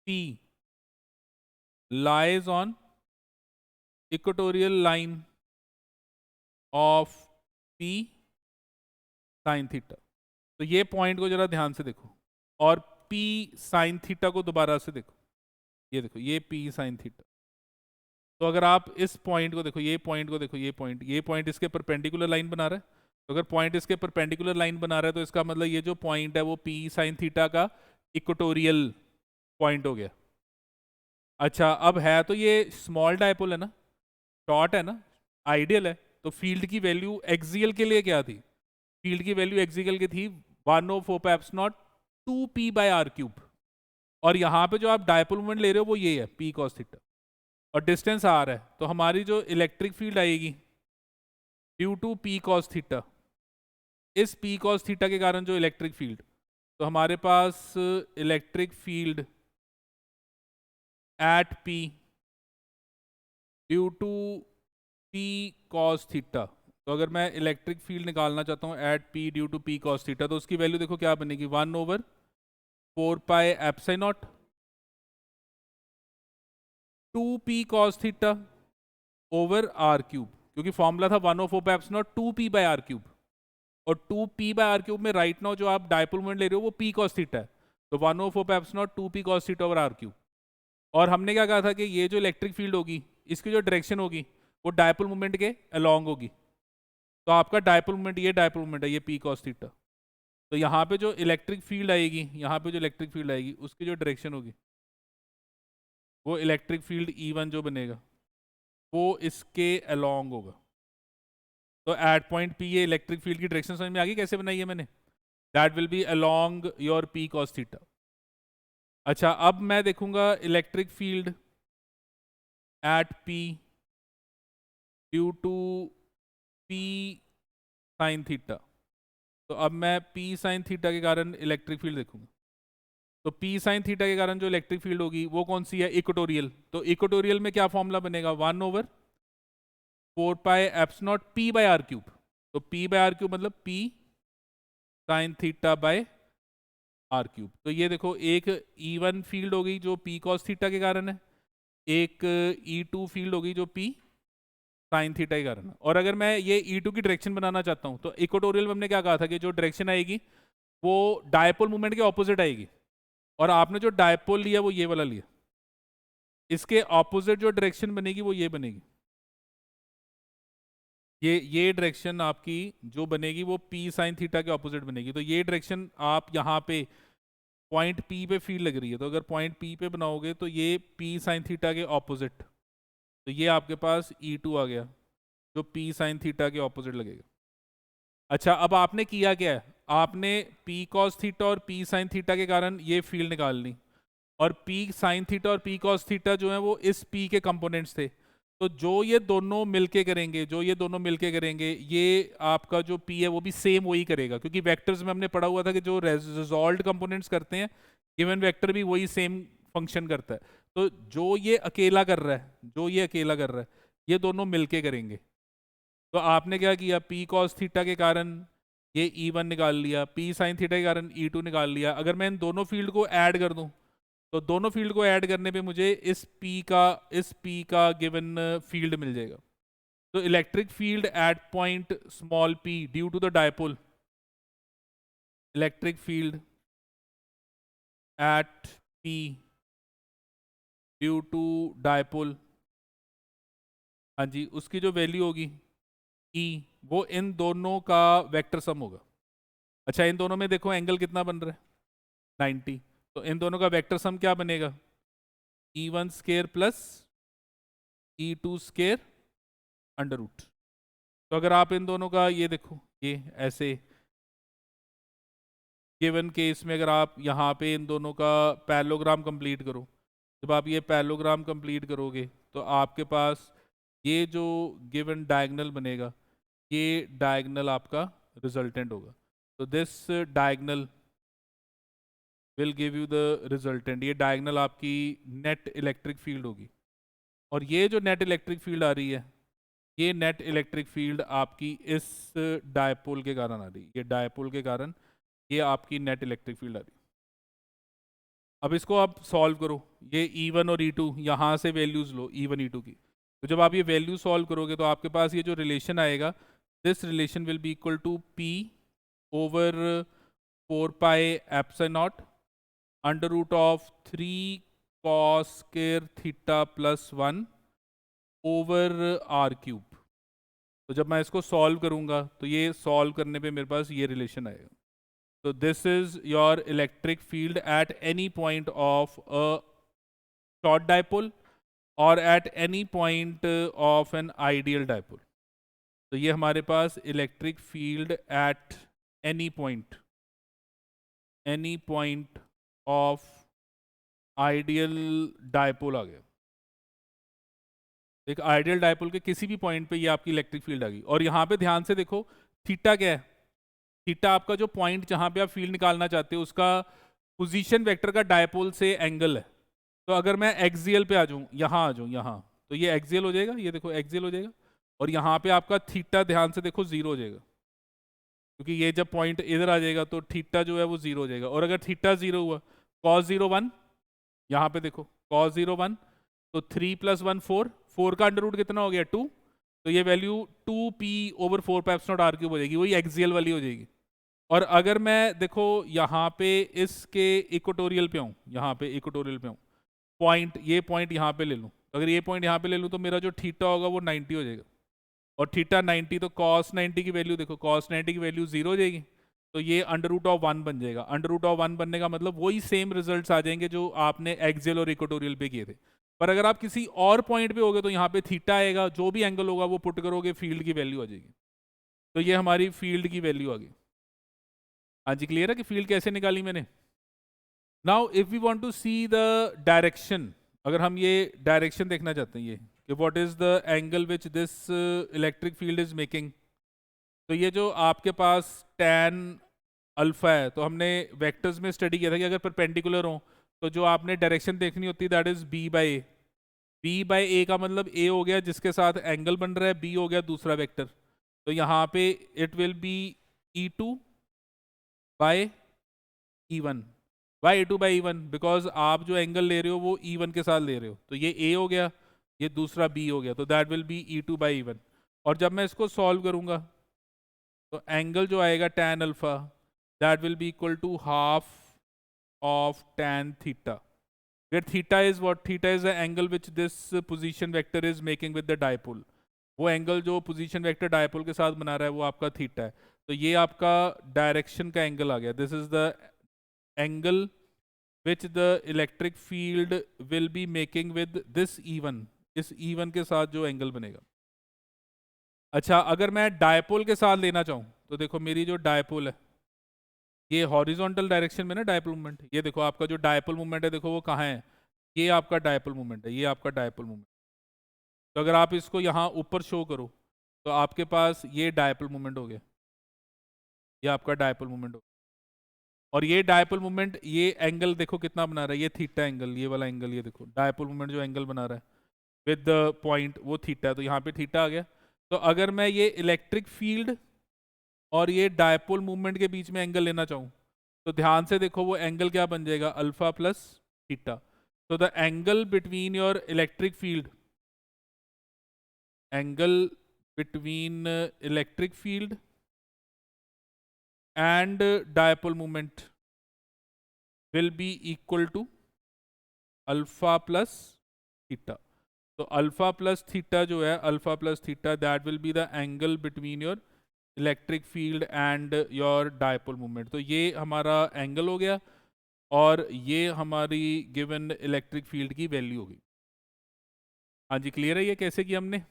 P lies on equatorial line of P sin theta. तो ये पॉइंट को जरा ध्यान से देखो और P sin थीटा को दोबारा से देखो, ये देखो ये P sin थीटा। तो अगर आप इस पॉइंट को देखो, ये पॉइंट को देखो, ये पॉइंट इसके परपेंडिकुलर लाइन बना रहा है। तो अगर पॉइंट इसके परपेंडिकुलर लाइन बना रहा है तो इसका मतलब ये जो पॉइंट है वो P sin थीटा का इक्वेटोरियल पॉइंट हो गया। अच्छा, अब है तो ये स्मॉल डायपोल है ना, शॉर्ट है ना, आइडियल है, तो फील्ड की वैल्यू एक्सियल के लिए क्या थी, फील्ड की वैल्यू एक्सियल की थी 1/4 epsilon 2p by r cube. और यहाँ पे जो आप डायपोल मोमेंट ले रहे हो वो ये है P cos थीटा और डिस्टेंस r है। तो हमारी जो इलेक्ट्रिक फील्ड आएगी due to P cos theta, इस P cos थीटा के कारण जो इलेक्ट्रिक फील्ड, तो हमारे पास electric field at P due to P cos theta. तो अगर मैं इलेक्ट्रिक फील्ड निकालना चाहता हूँ at P due to P cos theta, तो उसकी वैल्यू देखो क्या बनेगी, 1/4 pi epsilon naught 2p cos theta over r cube, क्योंकि फॉर्मूला था 1/4 pi epsilon naught 2p by r cube, और 2p बाय r क्यूब में राइट नाउ जो आप डायपोल मोमेंट ले रहे हो वो P cos थीटा है, तो 1/4 pi epsilon naught 2p cos theta over r cube. और हमने क्या कहा था कि ये जो इलेक्ट्रिक फील्ड होगी इसकी जो डायरेक्शन होगी वो डायपोल मोमेंट के अलोंग होगी। तो आपका डायपोल मोमेंट, ये डायपोल मोमेंट है, ये P cos थीटा। तो यहाँ पे जो इलेक्ट्रिक फील्ड आएगी, यहाँ पे जो इलेक्ट्रिक फील्ड आएगी उसकी जो डायरेक्शन होगी वो इलेक्ट्रिक फील्ड E1 जो बनेगा वो इसके अलोंग होगा। तो एट पॉइंट P ये इलेक्ट्रिक फील्ड की डायरेक्शन समझ में आ गई कैसे बनाई है मैंने, that will be along your P cos theta. अच्छा, अब मैं देखूंगा electric field at P due to P sin theta. तो अब मैं P sin थीटा के कारण इलेक्ट्रिक फील्ड देखूंगा, तो P sin थीटा के कारण जो इलेक्ट्रिक फील्ड होगी वो कौन सी है, इक्वेटोरियल। तो इक्वेटोरियल में क्या फॉर्मूला बनेगा, 1/4 4 pi epsilon naught P by R cube. तो पी बाय आर क्यूब मतलब P sine theta by R cube. तो ये देखो एक E1 फील्ड हो गई जो पी कॉस थीटा के कारण है, एक E2 फील्ड हो गई जो पी साइन थीटा के कारण है। और अगर मैं ये E2 की डायरेक्शन बनाना चाहता हूँ तो इक्वेटोरियल में हमने क्या कहा था कि जो डायरेक्शन आएगी वो डायपोल मूवमेंट के ऑपोजिट आएगी, और आपने जो डायपोल लिया वो ये वाला लिया, इसके ऑपोजिट जो डायरेक्शन बनेगी वो ये बनेगी। ये डायरेक्शन आपकी जो बनेगी वो पी साइन थीटा के ऑपोजिट बनेगी। तो ये डायरेक्शन आप यहाँ पे पॉइंट पी पे फील्ड लग रही है, तो अगर पॉइंट पी पे बनाओगे तो ये पी साइन थीटा के ऑपोजिट, तो ये आपके पास E2 आ गया जो पी साइन थीटा के ऑपोजिट लगेगा। अच्छा, अब आपने किया क्या है, आपने पी कॉस थीटा और पी साइन थीटा के कारण ये फील्ड निकाल ली, और पी साइन थीटा और पी कॉस थीटा जो है वो इस पी के कंपोनेंट्स थे। तो जो ये दोनों मिलके करेंगे, ये आपका जो पी है वो भी सेम वही करेगा, क्योंकि वेक्टर्स में हमने पढ़ा हुआ था कि जो रिजॉल्व्ड कंपोनेंट्स करते हैं गिवन वेक्टर भी वही सेम फंक्शन करता है। तो जो ये अकेला कर रहा है ये दोनों मिलके करेंगे। तो आपने क्या किया, पी कॉस थीटा के कारण ये E1 निकाल लिया, पी साइन थीटा के कारण E2 निकाल लिया। अगर मैं इन दोनों फील्ड को ऐड कर दूं तो दोनों फील्ड को ऐड करने पे मुझे इस P का गिवन फील्ड मिल जाएगा। तो electric field at point small p due to the dipole, electric field at p due to dipole, हाँ जी, उसकी जो वैल्यू होगी E, वो इन दोनों का वेक्टर सम होगा। अच्छा, इन दोनों में देखो एंगल कितना बन रहा है 90, तो इन दोनों का वेक्टर सम क्या बनेगा, E1 square plus E2 square under root. तो अगर आप इन दोनों का ये देखो, ये ऐसे गिवन केस में अगर आप यहाँ पे इन दोनों का पैरेललोग्राम कंप्लीट करो, जब आप ये पैरेललोग्राम कंप्लीट करोगे तो आपके पास ये जो गिवन डायगोनल बनेगा ये डायगोनल आपका रिजल्टेंट होगा। तो this diagonal will give you the resultant, ये डायगोनल आपकी नेट इलेक्ट्रिक फील्ड होगी। और ये जो नेट इलेक्ट्रिक फील्ड आ रही है, ये नेट इलेक्ट्रिक फील्ड आपकी इस डायपोल के कारण आ रही है, ये डायपोल के कारण ये आपकी नेट इलेक्ट्रिक फील्ड आ रही है। अब इसको आप सॉल्व करो, ये E1 और E2 यहाँ से वैल्यूज लो E1 E2 की। तो जब आप ये वैल्यू सॉल्व करोगे तो आपके पास ये जो रिलेशन आएगा, this relation will be equal to P over 4 pi epsilon naught under root of 3 cos square theta plus 1 over R cube. तो जब मैं इसको सॉल्व करूंगा तो ये सॉल्व करने पे मेरे पास ये रिलेशन आएगा। तो this is your electric field at any point of a short dipole और at any point of an ideal dipole. तो ये हमारे पास electric field at any point of ideal dipole आ गया। एक आइडियल डायपोल के किसी भी पॉइंट पे ये आपकी इलेक्ट्रिक फील्ड आ गई। और यहाँ पे ध्यान से देखो, थीटा क्या है, थीटा आपका जो पॉइंट जहाँ पे आप फील्ड निकालना चाहते हो उसका पोजीशन वेक्टर का डायपोल से एंगल है। तो अगर मैं एक्सियल पे आ जाऊँ, यहाँ आ जाऊँ, यहाँ, तो ये एक्सियल हो जाएगा, ये देखो एक्सियल हो जाएगा। और यहाँ पे आपका थीटा ध्यान से देखो 0 हो जाएगा, क्योंकि ये जब पॉइंट इधर आ जाएगा तो थीटा जो है वो 0 हो जाएगा। और अगर थीटा 0 हुआ, cos 0 1, यहाँ पे देखो cos 0 1, तो 3 + 1 4, 4 का अंडर रूट कितना हो गया 2, तो ये value 2p over 4 pi epsilon not r cube हो जाएगी, वही एक्सियल वाली हो जाएगी। और अगर मैं देखो यहाँ पे इसके इक्वेटोरियल पे हूँ, यहाँ पे इक्वेटोरियल पे हूँ, पॉइंट ये पॉइंट यहाँ पे ले लूँ, अगर ये पॉइंट यहाँ पे ले लूँ तो मेरा जो थीटा होगा वो 90 हो जाएगा। और थीटा 90, तो cos 90 की वैल्यू देखो, cos 90 की वैल्यू 0 हो जाएगी, तो ये अंडर रूट ऑफ 1 बन जाएगा। अंडर रूट ऑफ 1 बनने का मतलब वही सेम रिजल्ट्स आ जाएंगे जो आपने एक्सियल और इक्वेटोरियल पे किए थे। पर अगर आप किसी और पॉइंट पे होगे तो यहाँ पे थीटा आएगा, जो भी एंगल होगा वो पुट करोगे, फील्ड की वैल्यू आ जाएगी। तो ये हमारी फील्ड की वैल्यू आ गई। हाँ जी, क्लियर है कि फील्ड कैसे निकाली मैंने। Now if we want to see the direction, अगर हम ये डायरेक्शन देखना चाहते हैं, ये कि what is the angle which this electric field is making, तो ये जो आपके पास tan अल्फा है, तो हमने वेक्टर्स में स्टडी किया था कि अगर परपेंडिकुलर हो तो जो आपने डायरेक्शन देखनी होती है that is b/a, b by a का मतलब a हो गया जिसके साथ एंगल बन रहा है, b हो गया दूसरा वेक्टर, तो यहाँ पे it will be e2 by e1। Why e2 by e1? Because आप जो एंगल ले रहे हो वो e1 के साथ ले रहे हो, तो ये a हो गया, ये दूसरा b हो गया, तो that will be e2 by e1। और जब मैं इसको सॉल्व करूंगा तो एंगल जो आएगा tan alpha, that will be equal to half of tan theta, where theta is what? Theta is the angle which this position vector is making with the dipole। वो angle जो position vector dipole के साथ बना रहा है वो आपका theta है, तो ये आपका डायरेक्शन का एंगल आ गया। This is the angle which the electric field will be making with this E1, इस E1 के साथ जो एंगल बनेगा। अच्छा, अगर मैं डायपोल के साथ लेना चाहूँ तो देखो मेरी जो डायपोल है ये हॉरिजॉन्टल डायरेक्शन में ना डायपोल मूवमेंट, ये देखो आपका जो डायपोल मूवमेंट है देखो वो कहाँ है, ये आपका डायपोल मूवमेंट है, ये आपका डायपोल मूवमेंट। तो अगर आप इसको यहाँ ऊपर शो करो तो आपके पास ये डायपोल मूवमेंट हो गया, ये आपका डायपोल मूवमेंट हो गया। और ये डायपोल मूवमेंट, ये एंगल देखो कितना बना रहा है, ये थीटा एंगल, ये वाला एंगल, ये देखो डायपोल मूवमेंट जो एंगल बना रहा है विद द पॉइंट वो थीटा है, तो यहाँ पे थीटा आ गया। तो अगर मैं ये इलेक्ट्रिक फील्ड और ये डायपोल मूवमेंट के बीच में एंगल लेना चाहूँ तो ध्यान से देखो वो एंगल क्या बन जाएगा, अल्फा प्लस थीटा। तो the angle between your electric field, angle between electric field and dipole movement will be equal to alpha plus theta. तो अल्फा प्लस थीटा जो है, alpha plus theta, that will be the angle between your electric field and your dipole movement. तो ये हमारा angle हो गया और ये हमारी गिवन इलेक्ट्रिक फील्ड की वैल्यू होगी। हाँ जी, क्लियर है ये कैसे किया हमने?